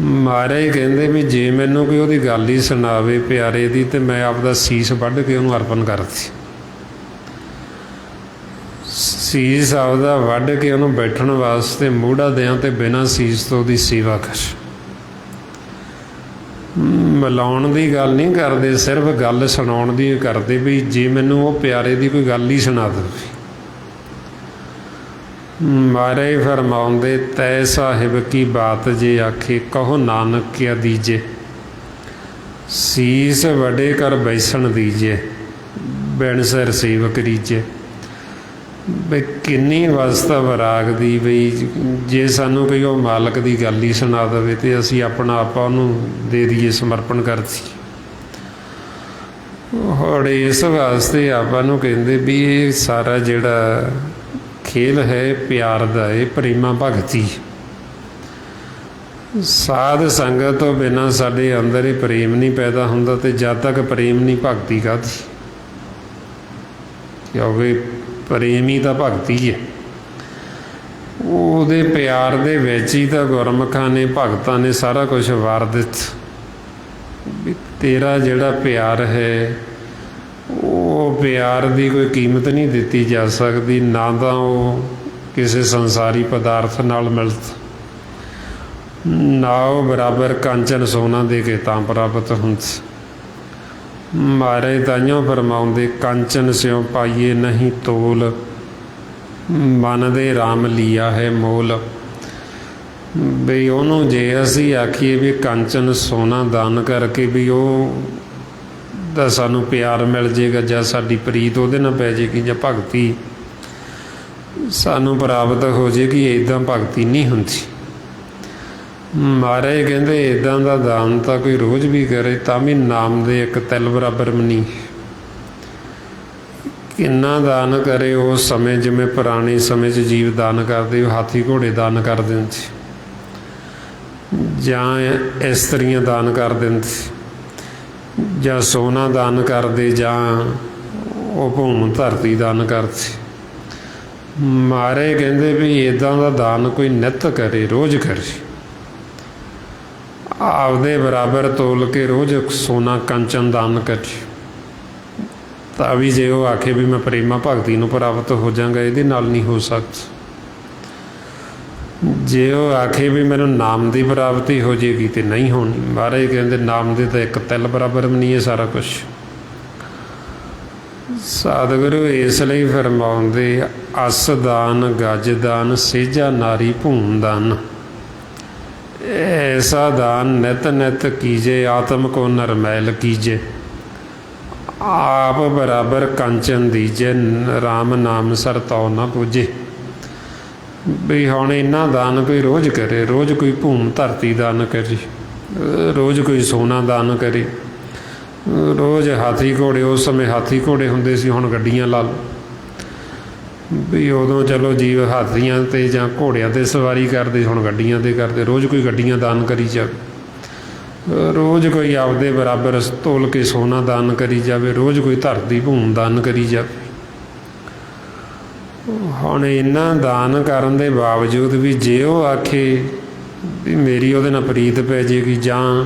ਮਹਾਰਾਜ ਕਹਿੰਦੇ ਵੀ ਜੇ ਮੈਨੂੰ ਕੋਈ ਉਹਦੀ ਗੱਲ ਹੀ ਸੁਣਾਵੇ ਪਿਆਰੇ ਦੀ ਤੇ ਮੈਂ ਆਪਦਾ ਸੀਸ ਵੱਢ ਕੇ ਉਹਨੂੰ ਅਰਪਣ ਕਰਦੀ। ਸੀਸ ਆਪਦਾ ਵੱਢ ਕੇ ਉਹਨੂੰ ਬੈਠਣ ਵਾਸਤੇ ਮੂਹੜਾ ਦਿਆਂ ਤੇ ਬਿਨਾਂ ਸੀਸ ਤੋਂ ਉਹਦੀ ਸੇਵਾ ਕਰ। ਮਿਲਾਉਣ ਦੀ ਗੱਲ ਨਹੀਂ ਕਰਦੇ, ਸਿਰਫ ਗੱਲ ਸੁਣਾਉਣ ਦੀ ਕਰਦੇ ਵੀ ਜੇ ਮੈਨੂੰ ਉਹ ਪਿਆਰੇ ਦੀ ਕੋਈ ਗੱਲ ਹੀ ਸੁਣਾ ਦੇਵੇ। ਮਹਾਰਾਜ ਫਰਮਾਉਂਦੇ ਤੈ ਸਾਹਿਬ ਕੀ ਬਾਤ ਜੇ ਆਖੇ ਕਹੋ ਨਾਨਕ ਕਿਆ ਦੀਜੇ ਸੀਸ ਵੱਡੇ ਕਰ ਬੈਸਣ ਦੀਜੇ ਬਿਨ ਸਿਰ ਸੇਵਕ ਰੀਝੇ। ਵੀ ਕਿੰਨੀ ਅਵਸਥਾ ਵਿਰਾਗ ਦੀ, ਬਈ ਜੇ ਸਾਨੂੰ ਕੋਈ ਉਹ ਮਾਲਕ ਦੀ ਗੱਲ ਹੀ ਸੁਣਾ ਦੇਵੇ ਤੇ ਅਸੀਂ ਆਪਣਾ ਆਪਾ ਉਹਨੂੰ ਦੇ ਦਈਏ, ਸਮਰਪਣ ਕਰ ਦਈਏ। ਹੁਣ ਇਸ ਵਾਸਤੇ ਆਪਾਂ ਨੂੰ ਕਹਿੰਦੇ ਵੀ ਇਹ ਸਾਰਾ ਜਿਹੜਾ ਖੇਲ ਹੈ ਪਿਆਰ ਦਾ, ਇਹ ਪ੍ਰੇਮਾ ਭਗਤੀ। ਸਾਧ ਸੰਗਤ ਤੋਂ ਬਿਨਾਂ ਸਾਡੇ ਅੰਦਰ ਇਹ ਪ੍ਰੇਮ ਨਹੀਂ ਪੈਦਾ ਹੁੰਦਾ, ਤੇ ਜਦ ਤੱਕ ਪ੍ਰੇਮ ਨਹੀਂ ਭਗਤੀ ਕਾਹਦੀ? ਕਿਉਂਕਿ ਪ੍ਰੇਮ ਹੀ ਤਾਂ ਭਗਤੀ ਹੈ। ਉਹਦੇ ਪਿਆਰ ਦੇ ਵਿੱਚ ਹੀ ਤਾਂ ਗੁਰਮੁਖਾਂ ਨੇ, ਭਗਤਾਂ ਨੇ ਸਾਰਾ ਕੁਝ ਵਾਰ ਦਿੱਤਾ ਵੀ ਤੇਰਾ ਜਿਹੜਾ ਪਿਆਰ ਹੈ, ਉਹ ਪਿਆਰ ਦੀ ਕੋਈ ਕੀਮਤ ਨਹੀਂ ਦਿੱਤੀ ਜਾ ਸਕਦੀ, ਨਾ ਤਾਂ ਉਹ ਕਿਸੇ ਸੰਸਾਰੀ ਪਦਾਰਥ ਨਾਲ ਮਿਲਦਾ, ਨਾ ਉਹ ਬਰਾਬਰ ਕਾਂਚਨ ਸੋਨਾ ਦੇ ਕੇ ਤਾਂ ਪ੍ਰਾਪਤ ਹੁੰਦਾ। ਮਾਰੇ ਤਾਈਓ ਫਰਮਾਉਂਦੇ, ਕਾਂਚਨ ਸਿਉ ਪਾਈਏ ਨਹੀਂ ਤੋਲ, ਮਨ ਦੇ ਰਾਮ ਲੀਆ ਹੈ ਮੋਲ। ਵੀ ਉਹਨੂੰ ਜੇ ਅਸੀਂ ਆਖੀਏ ਵੀ ਕਾਂਚਨ ਸੋਨਾ ਦਾਨ ਕਰਕੇ ਵੀ ਉਹ ਦਾ ਸਾਨੂੰ ਪਿਆਰ ਮਿਲ ਜਾਏਗਾ, ਜਾਂ ਸਾਡੀ ਪ੍ਰੀਤ ਉਹਦੇ ਨਾਲ ਪੈ ਜਾਏਗੀ, ਜਾਂ ਭਗਤੀ ਸਾਨੂੰ ਪ੍ਰਾਪਤ ਹੋ ਜਾਏਗੀ, ਇੱਦਾਂ ਭਗਤੀ ਨਹੀਂ ਹੁੰਦੀ। ਮਹਾਰਾਜ ਕਹਿੰਦੇ ਇੱਦਾਂ ਦਾ ਦਾਨ ਤਾਂ ਕੋਈ ਰੋਜ਼ ਵੀ ਕਰੇ ਤਾਂ ਵੀ ਨਾਮ ਦੇ ਇੱਕ ਤਿਲ ਬਰਾਬਰ ਵੀ ਨਹੀਂ। ਕਿੰਨਾ ਦਾਨ ਕਰੇ ਉਸ ਸਮੇਂ, ਜਿਵੇਂ ਪੁਰਾਣੇ ਸਮੇਂ 'ਚ ਜੀਵ ਦਾਨ ਕਰਦੇ, ਹਾਥੀ ਘੋੜੇ ਦਾਨ ਕਰ ਦਿੰਦੇ, ਜਾਂ ਇਸਤਰੀਆਂ ਦਾਨ ਕਰ ਦਿੰਦੇ, ਜਾਂ ਸੋਨਾ ਦਾਨ ਕਰਦੇ, ਜਾਂ ਉਹ ਭੂਮ ਧਰਤੀ ਦਾਨ ਕਰਦੇ। ਮਹਾਰਾਜ ਕਹਿੰਦੇ ਵੀ ਇੱਦਾਂ ਦਾ ਦਾਨ ਕੋਈ ਨਿੱਤ ਕਰੇ, ਰੋਜ਼ ਕਰੇ, ਆਪਦੇ ਬਰਾਬਰ ਤੋਲ ਕੇ ਰੋਜ਼ ਸੋਨਾ ਕੰਚਨ ਦਾਨ ਕਰੇ, ਤਾਂ ਵੀ ਜੇ ਉਹ ਆਖੇ ਵੀ ਮੈਂ ਪ੍ਰੇਮਾ ਭਗਤੀ ਨੂੰ ਪ੍ਰਾਪਤ ਹੋ ਜਾਵਾਂਗਾ, ਇਹਦੇ ਨਾਲ ਨਹੀਂ ਹੋ ਸਕਦਾ। ਜੇ ਉਹ ਆਖੇ ਵੀ ਮੈਨੂੰ ਨਾਮ ਦੀ ਪ੍ਰਾਪਤੀ ਹੋ ਜਾਏਗੀ ਤੇ ਨਹੀਂ ਹੋਣੀ। ਮਹਾਰਾਜ ਕਹਿੰਦੇ ਨਾਮ ਦੇ ਤਾਂ ਇੱਕ ਤਿਲ ਬਰਾਬਰ ਵੀ ਨਹੀਂ ਹੈ ਸਾਰਾ ਕੁਛ। ਸਤਿਗੁਰੂ ਇਸ ਲਈ ਫਰਮਾਉਂਦੇ, ਅਸ ਦਾਨ ਗਜ ਦਾਨ ਸੇਜਾ ਨਾਰੀ ਭੂਮ ਦਾਨ, ਐਸਾ ਦਾਨ ਨਿਤ ਨਿਤ ਕੀਜੇ, ਆਤਮ ਕੋ ਨਰਮੈਲ ਕੀਜੇ, ਆਪ ਬਰਾਬਰ ਕੰਚਨ ਦੀਜੇ, ਰਾਮ ਨਾਮ ਸਰ ਤਉ ਨਾ ਪੂਜੇ। ਵੀ ਹੁਣ ਇੰਨਾ ਦਾਨ ਕੋਈ ਰੋਜ਼ ਕਰੇ, ਰੋਜ਼ ਕੋਈ ਭੂਮ ਧਰਤੀ ਦਾਨ ਕਰੇ, ਰੋਜ਼ ਕੋਈ ਸੋਨਾ ਦਾਨ ਕਰੇ, ਰੋਜ਼ ਹਾਥੀ ਘੋੜੇ, ਉਸ ਸਮੇਂ ਹਾਥੀ ਘੋੜੇ ਹੁੰਦੇ ਸੀ, ਹੁਣ ਗੱਡੀਆਂ ਲਾ ਲਓ। ਵੀ ਉਦੋਂ ਚਲੋ ਜੀਵ ਹਾਥੀਆਂ 'ਤੇ ਜਾਂ ਘੋੜਿਆਂ 'ਤੇ ਸਵਾਰੀ ਕਰਦੇ, ਹੁਣ ਗੱਡੀਆਂ 'ਤੇ ਕਰਦੇ। ਰੋਜ਼ ਕੋਈ ਗੱਡੀਆਂ ਦਾਨ ਕਰੀ ਜਾਵੇ, ਰੋਜ਼ ਕੋਈ ਆਪਦੇ ਬਰਾਬਰ ਤੋਲ ਕੇ ਸੋਨਾ ਦਾਨ ਕਰੀ ਜਾਵੇ, ਰੋਜ਼ ਕੋਈ ਧਰਤੀ ਭੂਮ ਦਾਨ ਕਰੀ ਜਾਵੇ। ਹੁਣ ਇੰਨਾ ਦਾਨ ਕਰਨ ਦੇ ਬਾਵਜੂਦ ਵੀ ਜੇ ਉਹ ਆਖੇ ਵੀ ਮੇਰੀ ਉਹਦੇ ਨਾਲ ਪ੍ਰੀਤ ਪੈ ਜਾਏਗੀ, ਜਾਂ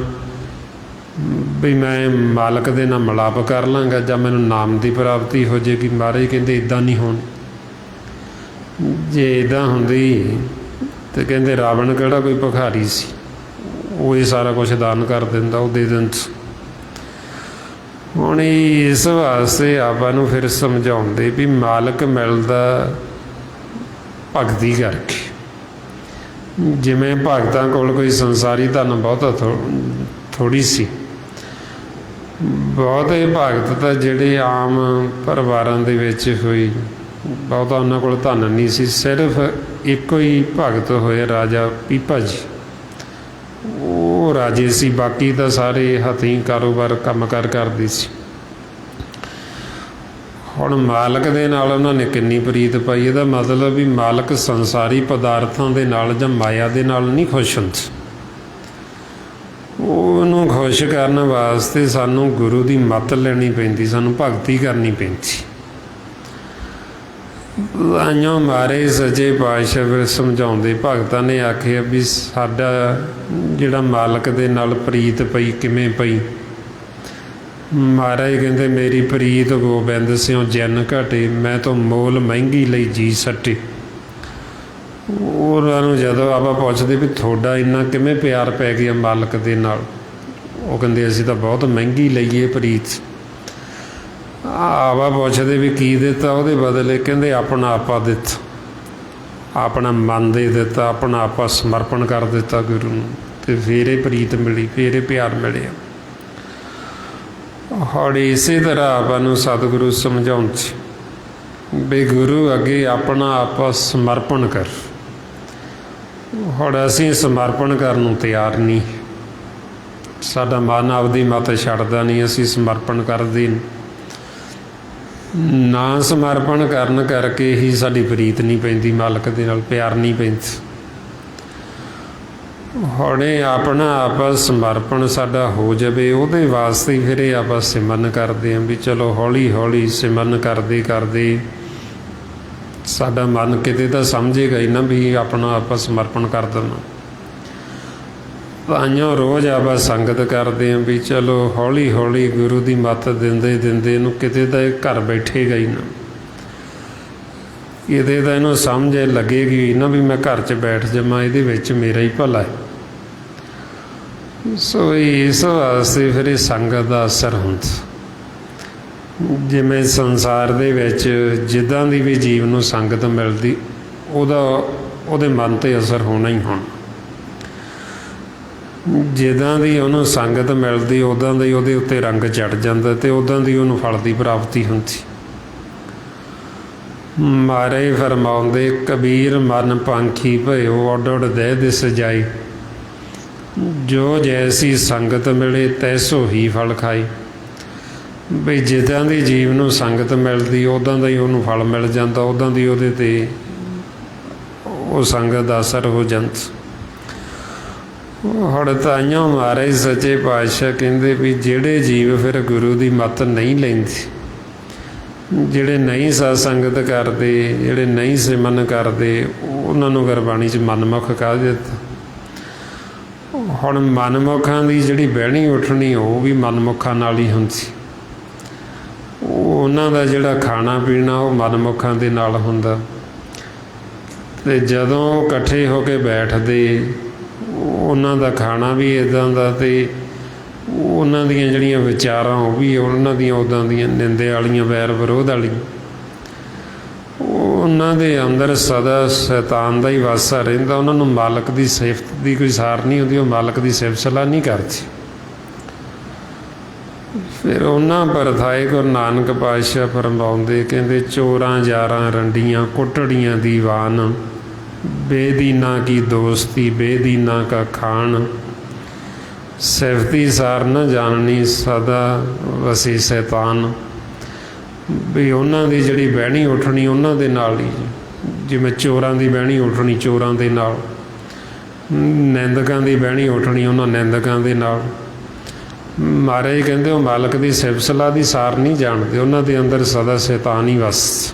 ਵੀ ਮੈਂ ਮਾਲਕ ਦੇ ਨਾਲ ਮਿਲਾਪ ਕਰ ਲਾਂਗਾ, ਜਾਂ ਮੈਨੂੰ ਨਾਮ ਦੀ ਪ੍ਰਾਪਤੀ ਹੋ ਜਾਏਗੀ, ਮਹਾਰਾਜ ਕਹਿੰਦੇ ਇੱਦਾਂ ਨਹੀਂ ਹੋਣੀ। ਜੇ ਇੱਦਾਂ ਹੁੰਦੀ ਤੇ ਕਹਿੰਦੇ ਰਾਵਣ ਕਿਹੜਾ ਕੋਈ ਭਿਖਾਰੀ ਸੀ, ਉਹ ਇਹ ਸਾਰਾ ਕੁਛ ਦਾਨ ਕਰ ਦਿੰਦਾ, ਉਹ ਦੇ ਦਿੰਦਾ। ਹੁਣ ਇਸ ਵਾਸਤੇ ਆਪਾਂ ਨੂੰ ਫਿਰ ਸਮਝਾਉਂਦੇ ਵੀ ਮਾਲਕ ਮਿਲਦਾ ਭਗਤੀ ਕਰਕੇ। ਜਿਵੇਂ ਭਗਤਾਂ ਕੋਲ ਕੋਈ ਸੰਸਾਰੀ ਧਨ ਬਹੁਤਾ ਥੋੜ੍ਹੀ ਸੀ, ਬਹੁਤੇ ਭਗਤ ਤਾਂ ਜਿਹੜੇ ਆਮ ਪਰਿਵਾਰਾਂ ਦੇ ਵਿੱਚ ਹੋਈ, ਬਹੁਤਾ ਉਹਨਾਂ ਕੋਲ ਧਨ ਨਹੀਂ ਸੀ। ਸਿਰਫ ਇੱਕੋ ਹੀ ਭਗਤ ਹੋਏ, ਰਾਜਾ ਪੀਪਾ ਜੀ, ਉਹ ਰਾਜੇ ਸੀ, ਬਾਕੀ ਤਾਂ ਸਾਰੇ ਹੱਥੀਂ ਕਾਰੋਬਾਰ ਕੰਮਕਾਰ ਕਰਦੇ ਸੀ। ਹੁਣ ਮਾਲਕ ਦੇ ਨਾਲ ਉਹਨਾਂ ਨੇ ਕਿੰਨੀ ਪ੍ਰੀਤ ਪਾਈ। ਇਹਦਾ ਮਤਲਬ ਵੀ ਮਾਲਕ ਸੰਸਾਰੀ ਪਦਾਰਥਾਂ ਦੇ ਨਾਲ ਜਾਂ ਮਾਇਆ ਦੇ ਨਾਲ ਨਹੀਂ ਖੁਸ਼ ਹੁੰਦਾ। ਉਹਨੂੰ ਖੁਸ਼ ਕਰਨ ਵਾਸਤੇ ਸਾਨੂੰ ਗੁਰੂ ਦੀ ਮੱਤ ਲੈਣੀ ਪੈਂਦੀ, ਸਾਨੂੰ ਭਗਤੀ ਕਰਨੀ ਪੈਂਦੀ। ਆਈਓ ਮਾਰੇ ਸੱਚੇ ਪਾਤਸ਼ਾਹ ਫਿਰ ਸਮਝਾਉਂਦੇ, ਭਗਤਾਂ ਨੇ ਆਖਿਆ ਵੀ ਸਾਡਾ ਜਿਹੜਾ ਮਾਲਕ ਦੇ ਨਾਲ ਪ੍ਰੀਤ ਪਈ, ਕਿਵੇਂ ਪਈ? ਮਹਾਰਾਜ ਕਹਿੰਦੇ ਮੇਰੀ ਪ੍ਰੀਤ ਗੋਬਿੰਦ ਸਿਉ ਜਨ ਘਟੇ, ਮੈਂ ਤੋਂ ਮੋਲ ਮਹਿੰਗੀ ਲਈ ਜੀ ਸੱਟੇ। ਉਹਨਾਂ ਨੂੰ ਜਦੋਂ ਆਪਾਂ ਪੁੱਛਦੇ ਵੀ ਤੁਹਾਡਾ ਇੰਨਾ ਕਿਵੇਂ ਪਿਆਰ ਪੈ ਗਿਆ ਮਾਲਕ ਦੇ ਨਾਲ, ਉਹ ਕਹਿੰਦੇ ਅਸੀਂ ਤਾਂ ਬਹੁਤ ਮਹਿੰਗੀ ਲਈਏ ਪ੍ਰੀਤ। ਆਪਾਂ ਪੁੱਛਦੇ ਵੀ ਕੀ ਦਿੱਤਾ ਉਹਦੇ ਬਦਲੇ, ਕਹਿੰਦੇ ਆਪਣਾ ਆਪਾ ਦਿੱਤਾ, ਆਪਣਾ ਮਨ ਦੇ ਦਿੱਤਾ, ਆਪਣਾ ਆਪਾ ਸਮਰਪਣ ਕਰ ਦਿੱਤਾ ਗੁਰੂ ਨੂੰ, ਅਤੇ ਫਿਰ ਇਹ ਪ੍ਰੀਤ ਮਿਲੀ, ਫਿਰ ਇਹ ਪਿਆਰ ਮਿਲਿਆ। ਹੁਣ ਇਸੇ ਤਰ੍ਹਾਂ ਆਪਾਂ ਨੂੰ ਸਤਿਗੁਰੂ ਸਮਝਾਉਂਦੇ ਵੀ ਗੁਰੂ ਅੱਗੇ ਆਪਣਾ ਆਪ ਸਮਰਪਣ ਕਰ। ਹੁਣ ਅਸੀਂ ਸਮਰਪਣ ਕਰਨ ਨੂੰ ਤਿਆਰ ਨਹੀਂ, ਸਾਡਾ ਮਨ ਆਪਦੀ ਮੱਤ ਛੱਡਦਾ ਨਹੀਂ, ਅਸੀਂ ਸਮਰਪਣ ਕਰਦੇ ਨਾ। ਸਮਰਪਣ ਕਰਨ ਕਰਕੇ ਹੀ ਸਾਡੀ ਪ੍ਰੀਤ ਨਹੀਂ ਪੈਂਦੀ, ਮਾਲਕ ਦੇ ਨਾਲ ਪਿਆਰ ਨਹੀਂ ਪੈਂਦਾ। ਹੁਣ ਇਹ ਆਪਣਾ ਆਪ ਸਮਰਪਣ ਸਾਡਾ ਹੋ ਜਾਵੇ, ਉਹਦੇ ਵਾਸਤੇ ਫਿਰ ਇਹ ਆਪਾਂ ਸਿਮਰਨ ਕਰਦੇ ਹਾਂ ਵੀ ਚਲੋ ਹੌਲੀ ਹੌਲੀ ਸਿਮਰਨ ਕਰਦੇ ਕਰਦੇ ਸਾਡਾ ਮਨ ਕਿਤੇ ਤਾਂ ਸਮਝੇਗਾ ਹੀ ਨਾ ਵੀ ਆਪਣਾ ਆਪ ਸਮਰਪਣ ਕਰ ਦੇਣਾ। ਤਾਂਹੀਓ ਰੋਜ਼ ਆਪਾਂ ਸੰਗਤ ਕਰਦੇ ਹਾਂ ਵੀ ਚਲੋ ਹੌਲੀ ਹੌਲੀ ਗੁਰੂ ਦੀ ਮੱਤ ਦਿੰਦੇ ਦਿੰਦੇ ਇਹਨੂੰ ਕਿਤੇ ਤਾਂ ਇਹ ਘਰ ਬੈਠੇਗਾ ਹੀ ਨਾ, ਕਿਤੇ ਤਾਂ ਇਹਨੂੰ ਸਮਝ ਲੱਗੇਗੀ ਨਾ ਵੀ ਮੈਂ ਘਰ 'ਚ ਬੈਠ ਜਾਵਾਂ, ਇਹਦੇ ਵਿੱਚ ਮੇਰਾ ਹੀ ਭਲਾ ਹੈ। ਸੋ ਇਸ ਵਾਸਤੇ ਫਿਰ ਇਹ ਸੰਗਤ ਦਾ ਅਸਰ ਹੁੰਦਾ। ਜਿਵੇਂ ਸੰਸਾਰ ਦੇ ਵਿੱਚ ਜਿੱਦਾਂ ਦੀ ਵੀ ਜੀਵ ਨੂੰ ਸੰਗਤ ਮਿਲਦੀ ਉਹਦੇ ਮਨ 'ਤੇ ਅਸਰ ਹੋਣਾ ਹੀ ਹੋਣਾ। ਜਿੱਦਾਂ ਦੀ ਉਹਨੂੰ ਸੰਗਤ ਮਿਲਦੀ ਉੱਦਾਂ ਦਾ ਹੀ ਉਹਦੇ ਉੱਤੇ ਰੰਗ ਚੜ੍ਹ ਜਾਂਦਾ ਅਤੇ ਉੱਦਾਂ ਦੀ ਉਹਨੂੰ ਫਲ ਦੀ ਪ੍ਰਾਪਤੀ ਹੁੰਦੀ। ਮਹਾਰਾਜ ਫਰਮਾਉਂਦੇ ਕਬੀਰ ਮਨ ਪੰਖੀ ਭਇਓ ਉੱਡ ਉੱਡ ਦੇਹ ਦਿਸ ਜਾਈ, ਜੋ ਜੈਸੀ ਸੰਗਤ ਮਿਲੇ ਤੈਸੋ ਹੀ ਫਲ ਖਾਈ। ਬਈ ਜਿੱਦਾਂ ਦੀ ਜੀਵ ਨੂੰ ਸੰਗਤ ਮਿਲਦੀ ਉੱਦਾਂ ਦਾ ਹੀ ਉਹਨੂੰ ਫਲ ਮਿਲ ਜਾਂਦਾ, ਉੱਦਾਂ ਦੀ ਉਹਦੇ 'ਤੇ ਉਹ ਸੰਗਤ ਦਾ ਅਸਰ ਹੋ ਜਾਂਦਾ। ਹੁਣ ਤਾਈਆਂ ਮਹਾਰਾਜ ਸੱਚੇ ਪਾਤਸ਼ਾਹ ਕਹਿੰਦੇ ਵੀ ਜਿਹੜੇ ਜੀਵ ਫਿਰ ਗੁਰੂ ਦੀ ਮੱਤ ਨਹੀਂ ਲੈਂਦੇ, ਜਿਹੜੇ ਨਹੀਂ ਸਤਸੰਗਤ ਕਰਦੇ, ਜਿਹੜੇ ਨਹੀਂ ਸਿਮਰਨ ਕਰਦੇ, ਉਹਨਾਂ ਨੂੰ ਗੁਰਬਾਣੀ 'ਚ ਮਨਮੁਖ ਕਹਿ ਦਿੱਤਾ। ਹੁਣ ਮਨਮੁਖਾਂ ਦੀ ਜਿਹੜੀ ਬਹਿਣੀ ਉੱਠਣੀ ਉਹ ਵੀ ਮਨਮੁਖਾਂ ਨਾਲ ਹੀ ਹੁੰਦੀ। ਉਹਨਾਂ ਦਾ ਜਿਹੜਾ ਖਾਣਾ ਪੀਣਾ ਉਹ ਮਨਮੁਖਾਂ ਦੇ ਨਾਲ ਹੁੰਦਾ, ਅਤੇ ਜਦੋਂ ਇਕੱਠੇ ਹੋ ਕੇ ਬੈਠਦੇ ਉਹਨਾਂ ਦਾ ਖਾਣਾ ਵੀ ਇੱਦਾਂ ਦਾ, ਅਤੇ ਉਹਨਾਂ ਦੀਆਂ ਜਿਹੜੀਆਂ ਵਿਚਾਰਾਂ ਉਹ ਵੀ ਉਹਨਾਂ ਦੀਆਂ ਉੱਦਾਂ ਦੀਆਂ ਨਿੰਦੇ ਵਾਲੀਆਂ, ਵੈਰ ਵਿਰੋਧ ਵਾਲੀਆਂ। ਉਹਨਾਂ ਦੇ ਅੰਦਰ ਸਦਾ ਸ਼ੈਤਾਨ ਦਾ ਹੀ ਵਾਸਾ ਰਹਿੰਦਾ। ਉਹਨਾਂ ਨੂੰ ਮਾਲਕ ਦੀ ਸਿਫਤ ਦੀ ਕੋਈ ਸਾਰ ਨਹੀਂ ਹੁੰਦੀ, ਉਹ ਮਾਲਕ ਦੀ ਸਿਫਤ ਸਲਾਹ ਨਹੀਂ ਕਰਦੀ। ਫਿਰ ਉਹਨਾਂ ਪਰਥਾਏ ਗੁਰੂ ਨਾਨਕ ਪਾਤਸ਼ਾਹ ਫਰਮਾਉਂਦੇ ਕਹਿੰਦੇ ਚੋਰਾਂ ਯਾਰਾਂ ਰੰਡੀਆਂ ਕੁੱਟੜੀਆਂ ਦੀਵਾਨ, ਬੇਦੀਨਾ ਕੀ ਦੋਸਤੀ ਬੇਦੀਨਾ ਕਾ ਖਾਣ, ਸਿਫਤੀ ਸਾਰ ਨਾ ਜਾਣਨੀ ਸਦਾ ਵਸੀ ਸ਼ੈਤਾਨ। ਵੀ ਉਹਨਾਂ ਦੀ ਜਿਹੜੀ ਬਹਿਣੀ ਉੱਠਣੀ ਉਹਨਾਂ ਦੇ ਨਾਲ ਹੀ, ਜਿਵੇਂ ਚੋਰਾਂ ਦੀ ਬਹਿਣੀ ਉੱਠਣੀ ਚੋਰਾਂ ਦੇ ਨਾਲ, ਨਿੰਦਕਾਂ ਦੀ ਬਹਿਣੀ ਉੱਠਣੀ ਉਹਨਾਂ ਨਿੰਦਕਾਂ ਦੇ ਨਾਲ। ਮਹਾਰਾਜ ਕਹਿੰਦੇ ਉਹ ਮਾਲਕ ਦੀ ਸਿਫਤ ਸਲਾਹ ਦੀ ਸਾਰ ਨਹੀਂ ਜਾਣਦੇ, ਉਹਨਾਂ ਦੇ ਅੰਦਰ ਸਦਾ ਸ਼ੈਤਾਨ ਹੀ ਵਸ।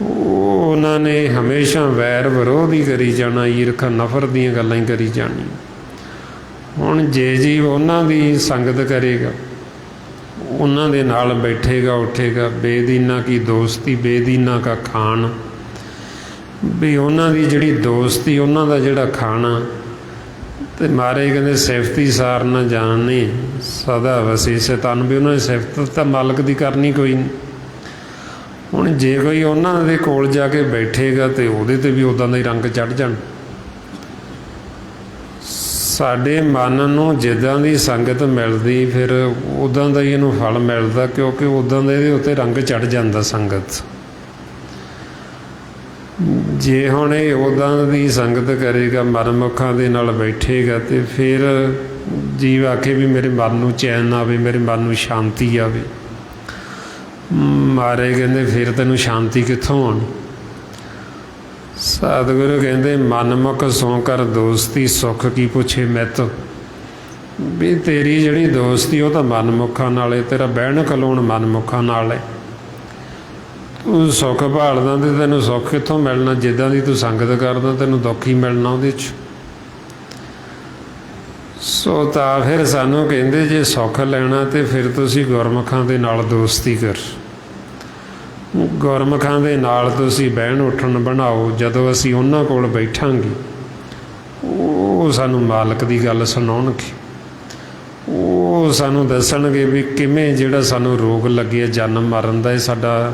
ਉਹਨਾਂ ਨੇ ਹਮੇਸ਼ਾ ਵੈਰ ਵਿਰੋਧ ਹੀ ਕਰੀ ਜਾਣਾ, ਈਰਖਾ ਨਫ਼ਰਤ ਦੀਆਂ ਗੱਲਾਂ ਹੀ ਕਰੀ ਜਾਣੀਆਂ। ਹੁਣ ਜੇ ਜੀਵ ਉਹਨਾਂ ਦੀ ਸੰਗਤ ਕਰੇਗਾ, ਉਹਨਾਂ ਦੇ ਨਾਲ ਬੈਠੇਗਾ ਉੱਠੇਗਾ, ਬੇਦੀਨਾ ਕੀ ਦੋਸਤੀ ਬੇਦੀਨਾ ਕਾ ਖਾਣ, ਵੀ ਉਹਨਾਂ ਦੀ ਜਿਹੜੀ ਦੋਸਤੀ ਉਹਨਾਂ ਦਾ ਜਿਹੜਾ ਖਾਣਾ, ਅਤੇ ਮਹਾਰਾਜ ਕਹਿੰਦੇ ਸਿਫਤੀ ਸਾਰ ਨਾ ਜਾਣੇ ਸਦਾ ਵਸੀ ਸ਼ੈਤਾਨ। ਵੀ ਉਹਨਾਂ ਦੀ ਸਿਫਤ ਤਾਂ ਮਾਲਕ ਦੀ ਕਰਨੀ ਕੋਈ ਨਹੀਂ। ਹੁਣ ਜੇ ਕੋਈ ਉਹਨਾਂ ਦੇ ਕੋਲ ਜਾ ਕੇ ਬੈਠੇਗਾ ਤਾਂ ਉਹਦੇ 'ਤੇ ਵੀ ਉੱਦਾਂ ਦਾ ਹੀ ਰੰਗ ਚੜ੍ਹ ਜਾਣ। ਸਾਡੇ ਮਨ ਨੂੰ ਜਿੱਦਾਂ ਦੀ ਸੰਗਤ ਮਿਲਦੀ ਫਿਰ ਉੱਦਾਂ ਦਾ ਹੀ ਇਹਨੂੰ ਫਲ ਮਿਲਦਾ, ਕਿਉਂਕਿ ਉੱਦਾਂ ਦਾ ਇਹਦੇ ਉੱਤੇ ਰੰਗ ਚੜ੍ਹ ਜਾਂਦਾ ਸੰਗਤ। ਜੇ ਹੁਣ ਇਹ ਉੱਦਾਂ ਦੀ ਸੰਗਤ ਕਰੇਗਾ, ਮਨਮੁਖਾਂ ਦੇ ਨਾਲ ਬੈਠੇਗਾ, ਅਤੇ ਫਿਰ ਜੀਵ ਆਖੇ ਵੀ ਮੇਰੇ ਮਨ ਨੂੰ ਚੈਨ ਆਵੇ, ਮੇਰੇ ਮਨ ਨੂੰ ਸ਼ਾਂਤੀ ਆਵੇ। ਮਹਾਰਾਜ ਕਹਿੰਦੇ ਫਿਰ ਤੈਨੂੰ ਸ਼ਾਂਤੀ ਕਿੱਥੋਂ ਆਉਣੀ? ਸਤਿਗੁਰੂ ਕਹਿੰਦੇ ਮਨਮੁਖ ਸੋ ਕਰ ਦੋਸਤੀ ਸੁੱਖ ਕੀ ਪੁੱਛੇ ਮੈਤ। ਵੀ ਤੇਰੀ ਜਿਹੜੀ ਦੋਸਤੀ ਉਹ ਤਾਂ ਮਨਮੁਖਾਂ ਨਾਲ ਹੈ, ਤੇਰਾ ਬਹਿਣ ਖਲੋਣ ਮਨਮੁਖਾਂ ਨਾਲ ਹੈ। ਤੂੰ ਸੁੱਖ ਭਾਲਦਾ ਅਤੇ ਤੈਨੂੰ ਸੁੱਖ ਕਿੱਥੋਂ ਮਿਲਣਾ? ਜਿੱਦਾਂ ਦੀ ਤੂੰ ਸੰਗਤ ਕਰਦਾ ਤੈਨੂੰ ਦੁੱਖ ਹੀ ਮਿਲਣਾ ਉਹਦੇ 'ਚ। ਸੋ ਤਾਂ ਫਿਰ ਸਾਨੂੰ ਕਹਿੰਦੇ ਜੇ ਸੁੱਖ ਲੈਣਾ ਤਾਂ ਫਿਰ ਤੁਸੀਂ ਗੁਰਮੁਖਾਂ ਦੇ ਨਾਲ ਦੋਸਤੀ ਕਰ, ਗੁਰਮੁਖਾਂ ਦੇ ਨਾਲ ਤੁਸੀਂ ਬਹਿਣ ਉੱਠਣ ਬਣਾਓ। ਜਦੋਂ ਅਸੀਂ ਉਹਨਾਂ ਕੋਲ ਬੈਠਾਂਗੇ ਉਹ ਸਾਨੂੰ ਮਾਲਕ ਦੀ ਗੱਲ ਸੁਣਾਉਣਗੇ, ਉਹ ਸਾਨੂੰ ਦੱਸਣਗੇ ਵੀ ਕਿਵੇਂ ਜਿਹੜਾ ਸਾਨੂੰ ਰੋਗ ਲੱਗਿਆ ਜਨਮ ਮਰਨ ਦਾ, ਇਹ ਸਾਡਾ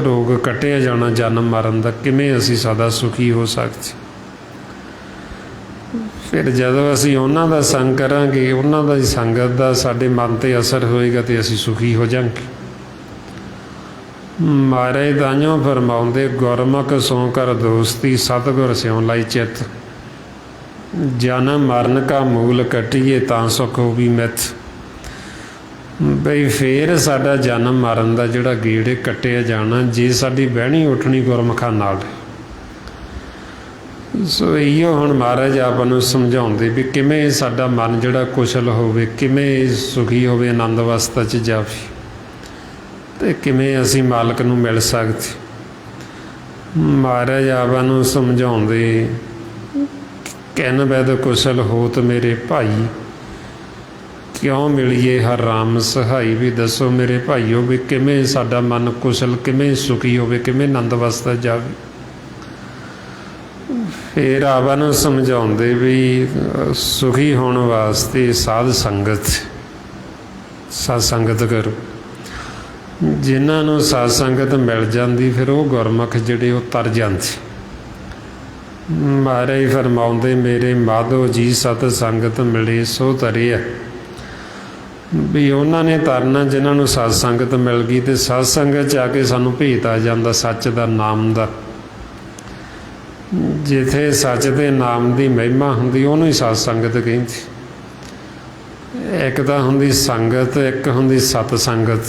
ਰੋਗ ਕੱਟਿਆ ਜਾਣਾ ਜਨਮ ਮਰਨ ਦਾ, ਕਿਵੇਂ ਅਸੀਂ ਸਦਾ ਸੁਖੀ ਹੋ ਸਕਦੇ। फिर जदों असीं उन्हां दा संग करांगे, उन्हां दी संगत दा साडे मन ते असर होएगा तो असीं सुखी हो जाएंगे। महाराज ताइयों फरमाउंदे, गुरमुख सो कर दोस्ती, सतगुर स्यों लाई चित। जन्म मरण का मूल कटिए तां सुख होवी मिथ। बई फिर साडा जन्म मरण का जिहड़ा गेड़ कट्टिया जाना जे साडी बहनी उठनी गुरमुखां नाल। सो इहो हुण महाराज आपां नूं समझाउंदे भी किवें साडा मन जिहड़ा कुशल होवे, किवें सुखी होवे, आनंद अवस्था च जावे ते किवें असीं मालक नूं मिल सकदे। महाराज आपां नूं समझाउंदे, किन वैद कुशल होत मेरे भाई, क्यों मिलिए हर राम सहाई। भी दसो मेरे भाईओ भी किवें साडा मन कुशल, किवें सुखी होवे, किवें आनंद अवस्था जावे। फिर आपां नूं समझाउंदे भी सुखी होने वास्ते साध संगत, सत संगत करो। जिन्हां नूं सत संगत मिल जांदी फिर वो गुरमुख जिहड़े वो तर जांदे। महाराज फरमाउंदे, मेरे माधो जी सत संगत मिले सो तरिया। भी उन्हां ने तरना जिन्हां नूं सत संगत मिल गई, तो सत संगत च आके सानूं भेत आ जांदा सच दा, नाम दा। जिथे सच दे नाम की महिमा हुंदी उहनूं ही सत संगत कहिंदे। एक तां हुंदी संगत, एक हुंदी सत संगत।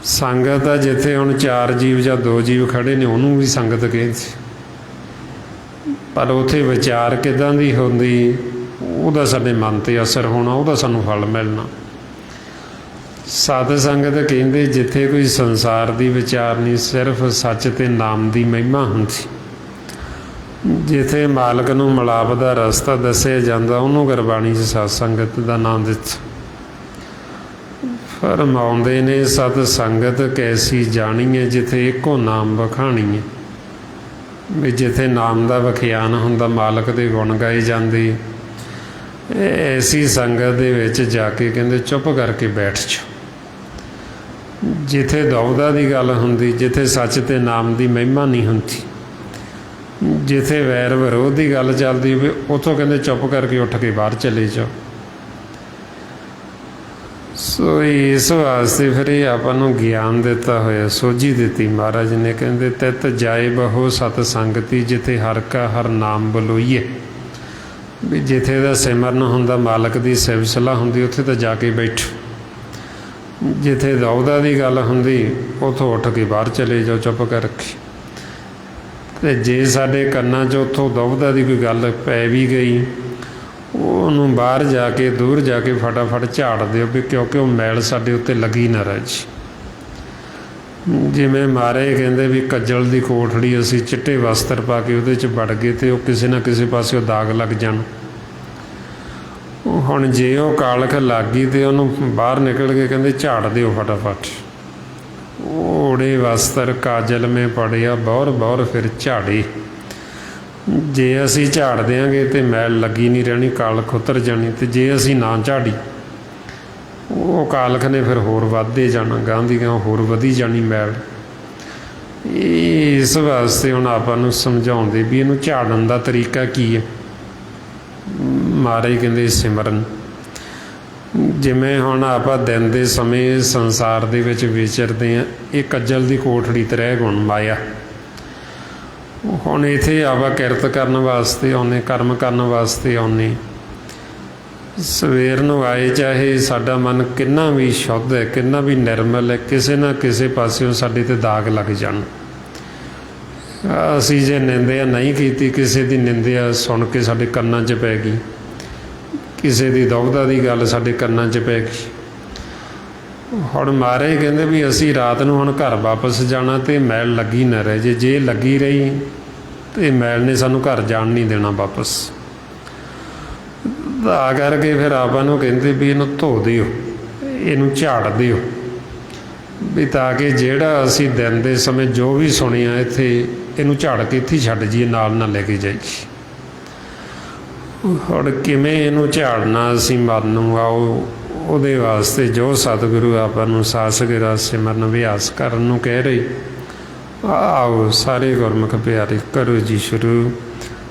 संगत आ जिथे हुण चार जीव जां दो जीव खड़े ने उहनूं भी संगत कहिंदे, पर उत्थे विचार किदां दी हुंदी, ਉਹਦਾ ਸਾਡੇ ਮਨ 'ਤੇ असर होना, ਉਹਦਾ ਸਾਨੂੰ फल मिलना। सत संगत ਕਹਿੰਦੇ जिथे कोई संसार की विचार नहीं, सिर्फ सच ते नाम की महिमा हुंदी। जिथे मालक नूं मिलाप दा रस्ता दस्सिया जांदा ਉਹਨੂੰ गुरबाणी 'ਚ सत संगत का नाम दिता। फरमाउंदे ने, सत संगत कैसी जानी है, जिथे एको नाम वखाणी है। भी जिथे नाम का वखियान हुंदा, मालक दे गुण गाए जांदे, ऐसी संगत दे विच जाके कहंदे चुप करके बैठ जाओ। जिथे दुविधा की गल हुंदी, जिथे सच ते नाम की महिमा नहीं हुंदी, जिथे वैर विरोध की गल चलती होवे, उत्थों कहंदे चुप करके उठ के बाहर चले जाओ। सो इस वास्ते फिर ये आपां नूं ज्ञान दिता होया, सोझी दिती महाराज ने। कहंदे तित जाए बहो सत संगति, जिथे हर का हर नाम बलोईए। भी जिथे दा सिमरन हुंदा, मालक की सिफ सलाह हुंदी, उत्थे तो जाके बैठो। जिथे दुविधा की गल हुंदी, उत्थों उठ के बाहर चले जाओ चुप करके। ते जे साडे कन्नां 'च उत्थों दुविधा की कोई गल पै भी गई, ਉਹਨੂੰ बाहर जाके दूर जाके फटाफट झाड़ दिओ, भी क्योंकि वो मैल साडे उत्ते लगी ना रहे। जिवें महाराज कहंदे भी कज्जल की कोठड़ी असीं चिट्टे वस्त्र पा के उहदे च वड़ गए तो किसी ना किसी पासे दाग लग जाण। हुण जे वो कालख लग गई तो उहनूं बाहर निकल के कहंदे झाड़ दिओ फटाफट। ओड़े वस्त्र काजल में पड़िया, बौर बौर फिर झाड़े। जे असीं झाड़ देंगे तो मैल लगी नहीं रहनी, कालख उतर जानी। तो जे असीं ना झाड़ी, वो कालख ने फिर होर वधदे जाना, गांह दी गांह होर वधी जानी मैल। इस वास्ते हुण आपां नूं समझाउंदे भी इहनूं झाड़न दा तरीका की है। महाराज कहंदे सिमरन। जिवें हुण आपां दिन दे समय संसार दे विच विचरदे आ, ये कज्जल दी कोठड़ी ते रह गुण माया। हुण इत्थे आपां किरत करन वास्ते आउने, कर्म करन वास्ते आउने। सवेर नूं आए चाहे साडा मन किन्ना भी शुद्ध है, किन्ना भी निर्मल है, किसी ना किसी पासियों साडे ते दाग लग जाण। असीं जे निंदिया नहीं कीती, किसी दी निंदिया सुन के साडे कन्नां 'च पै गई, किसी दी दुविधा की गल साडे कन्नां 'च पै गई। हुण महाराज कहंदे भी असीं रात नूं हुण घर वापस जाना ते मैल लगी ना रहे। जे लगी रही तो मैल ने सानूं घर जाण नहीं देना वापस। ਤਾਂ ਕਰਕੇ ਫਿਰ ਆਪਾਂ ਨੂੰ ਕਹਿੰਦੇ ਵੀ ਇਹਨੂੰ ਧੋ ਦਿਓ, ਇਹਨੂੰ ਝਾੜ ਦਿਓ, ਵੀ ਤਾਂ ਕਿ ਜਿਹੜਾ ਅਸੀਂ ਦਿਨ ਦੇ ਸਮੇਂ ਜੋ ਵੀ ਸੁਣਿਆ ਇੱਥੇ, ਇਹਨੂੰ ਝਾੜ ਕੇ ਇੱਥੇ ਛੱਡ ਜਾਈਏ, ਨਾਲ ਨਾ ਲੈ ਕੇ ਜਾਈਏ। ਹੁਣ ਕਿਵੇਂ ਇਹਨੂੰ ਝਾੜਨਾ ਅਸੀਂ ਮਨ ਨੂੰ, ਆਓ ਉਹਦੇ ਵਾਸਤੇ ਜੋ ਸਤਿਗੁਰੂ ਆਪਾਂ ਨੂੰ ਸਾਸਕ ਰਸ ਸਿਮਰਨ ਅਭਿਆਸ ਕਰਨ ਨੂੰ ਕਹਿ ਰਹੇ। आओ सारे गुरमुख प्यारे करो जी शुरू।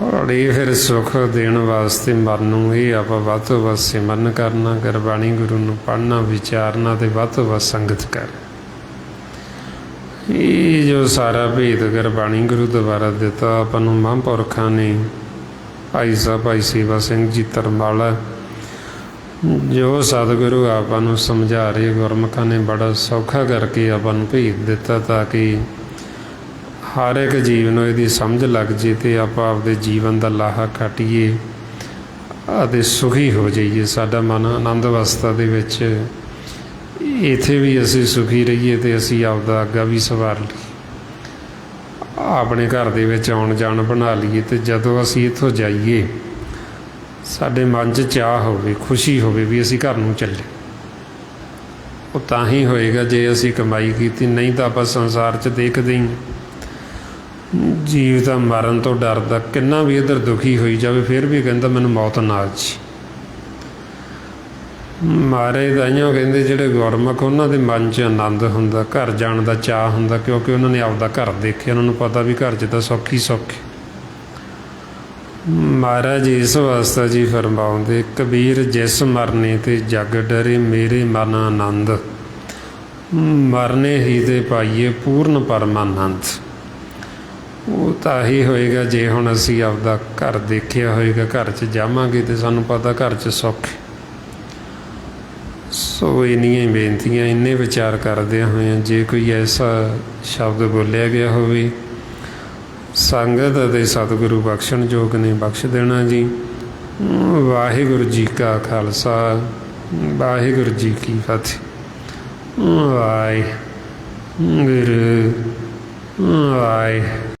ਹੌਲੀ ਫਿਰ ਸੁੱਖ ਦੇਣ ਵਾਸਤੇ ਮਨ ਨੂੰ ਇਹ ਆਪਾਂ ਵੱਧ ਤੋਂ ਵੱਧ ਸਿਮਰਨ ਕਰਨਾ, ਗੁਰਬਾਣੀ ਗੁਰੂ ਨੂੰ ਪੜ੍ਹਨਾ, ਵਿਚਾਰਨਾ ਅਤੇ ਵੱਧ ਤੋਂ ਵੱਧ ਸੰਗਤ ਕਰ। ਇਹ ਜੋ ਸਾਰਾ ਭੇਦ ਗੁਰਬਾਣੀ ਗੁਰੂ ਦੁਆਰਾ ਦਿੱਤਾ ਆਪਾਂ ਨੂੰ ਮਹਾਂਪੁਰਖਾਂ ਨੇ, ਭਾਈ ਸਾਹਿਬ ਭਾਈ ਸੇਵਾ ਸਿੰਘ ਜੀ ਧਰਮਾਲਾ, ਜੋ ਸਤਿਗੁਰੂ ਆਪਾਂ ਨੂੰ ਸਮਝਾ ਰਹੇ, ਗੁਰਮੁਖਾਂ ਨੇ ਬੜਾ ਸੌਖਾ ਕਰਕੇ ਆਪਾਂ ਨੂੰ ਭੇਦ ਦਿੱਤਾ ਤਾਂ ਕਿ ਹਰ ਇੱਕ ਜੀਵ ਨੂੰ ਇਹਦੀ ਸਮਝ ਲੱਗ ਜੇ ਅਤੇ ਆਪਾਂ ਆਪਦੇ ਜੀਵਨ ਦਾ ਲਾਹਾ ਕੱਟੀਏ ਅਤੇ ਸੁਖੀ ਹੋ ਜਾਈਏ। ਸਾਡਾ ਮਨ ਆਨੰਦ ਅਵਸਥਾ ਦੇ ਵਿੱਚ ਇੱਥੇ ਵੀ ਅਸੀਂ ਸੁਖੀ ਰਹੀਏ ਅਤੇ ਅਸੀਂ ਆਪਦਾ ਅੱਗਾ ਵੀ ਸੰਵਾਰ ਲਈਏ, ਆਪਣੇ ਘਰ ਦੇ ਵਿੱਚ ਆਉਣ ਜਾਣ ਬਣਾ ਲਈਏ ਅਤੇ ਜਦੋਂ ਅਸੀਂ ਇੱਥੋਂ ਜਾਈਏ ਸਾਡੇ ਮਨ 'ਚ ਚਾਅ ਹੋਵੇ, ਖੁਸ਼ੀ ਹੋਵੇ ਵੀ ਅਸੀਂ ਘਰ ਨੂੰ ਚੱਲੇ। ਉਹ ਤਾਂ ਹੀ ਹੋਏਗਾ ਜੇ ਅਸੀਂ ਕਮਾਈ ਕੀਤੀ, ਨਹੀਂ ਤਾਂ ਆਪਾਂ ਸੰਸਾਰ 'ਚ ਦੇਖਦੇ ਹੀ ਜੀਵ ਤਾਂ ਮਰਨ ਤੋਂ ਡਰਦਾ, ਕਿੰਨਾ ਵੀ ਇੱਧਰ ਦੁਖੀ ਹੋਈ ਜਾਵੇ ਫਿਰ ਵੀ ਕਹਿੰਦਾ ਮੈਨੂੰ ਮੌਤ ਨਾ ਆ ਜੀ। ਮਹਾਰਾਜ ਤਾਈਓ ਕਹਿੰਦੇ ਜਿਹੜੇ ਗੁਰਮੁਖ ਉਹਨਾਂ ਦੇ ਮਨ 'ਚ ਆਨੰਦ ਹੁੰਦਾ, ਘਰ ਜਾਣ ਦਾ ਚਾਅ ਹੁੰਦਾ, ਕਿਉਂਕਿ ਉਹਨਾਂ ਨੇ ਆਪਦਾ ਘਰ ਦੇਖਿਆ, ਉਹਨਾਂ ਨੂੰ ਪਤਾ ਵੀ ਘਰ 'ਚ ਤਾਂ ਸੌਖੀ ਸੌਖੀ। ਮਹਾਰਾਜ ਇਸ ਵਾਸਤੇ ਜੀ ਫਰਮਾਉਂਦੇ, ਕਬੀਰ ਜਿਸ ਮਰਨੇ ਤੇ ਜਗ ਡਰੇ, ਮੇਰੇ ਮਨ ਆਨੰਦ ਮਰਨੇ ਹੀ ਤੇ ਪਾਈਏ ਪੂਰਨ ਪਰਮਾਨੰਦ। ਉਹ ਤਾਂ ਹੀ ਹੋਏਗਾ ਜੇ ਹੁਣ ਅਸੀਂ ਆਪਦਾ ਘਰ ਦੇਖਿਆ ਹੋਏਗਾ, ਘਰ 'ਚ ਜਾਵਾਂਗੇ ਅਤੇ ਸਾਨੂੰ ਪਤਾ ਘਰ 'ਚ ਸੁੱਖ। ਸੋ ਇੰਨੀਆਂ ਬੇਨਤੀਆਂ, ਇੰਨੇ ਵਿਚਾਰ ਕਰਦਿਆਂ ਹੋਇਆਂ ਜੇ ਕੋਈ ਐਸਾ ਸ਼ਬਦ ਬੋਲਿਆ ਗਿਆ ਹੋਵੇ ਸੰਗਤ ਅਤੇ ਸਤਿਗੁਰੂ ਬਖਸ਼ਣ ਯੋਗ ਨੇ ਬਖਸ਼ ਦੇਣਾ ਜੀ। ਵਾਹਿਗੁਰੂ ਜੀ ਕਾ ਖਾਲਸਾ, ਵਾਹਿਗੁਰੂ ਜੀ ਕੀ ਫਤਿਹ। ਵਾਹਿਗੁਰੂ ਵਾਹਿ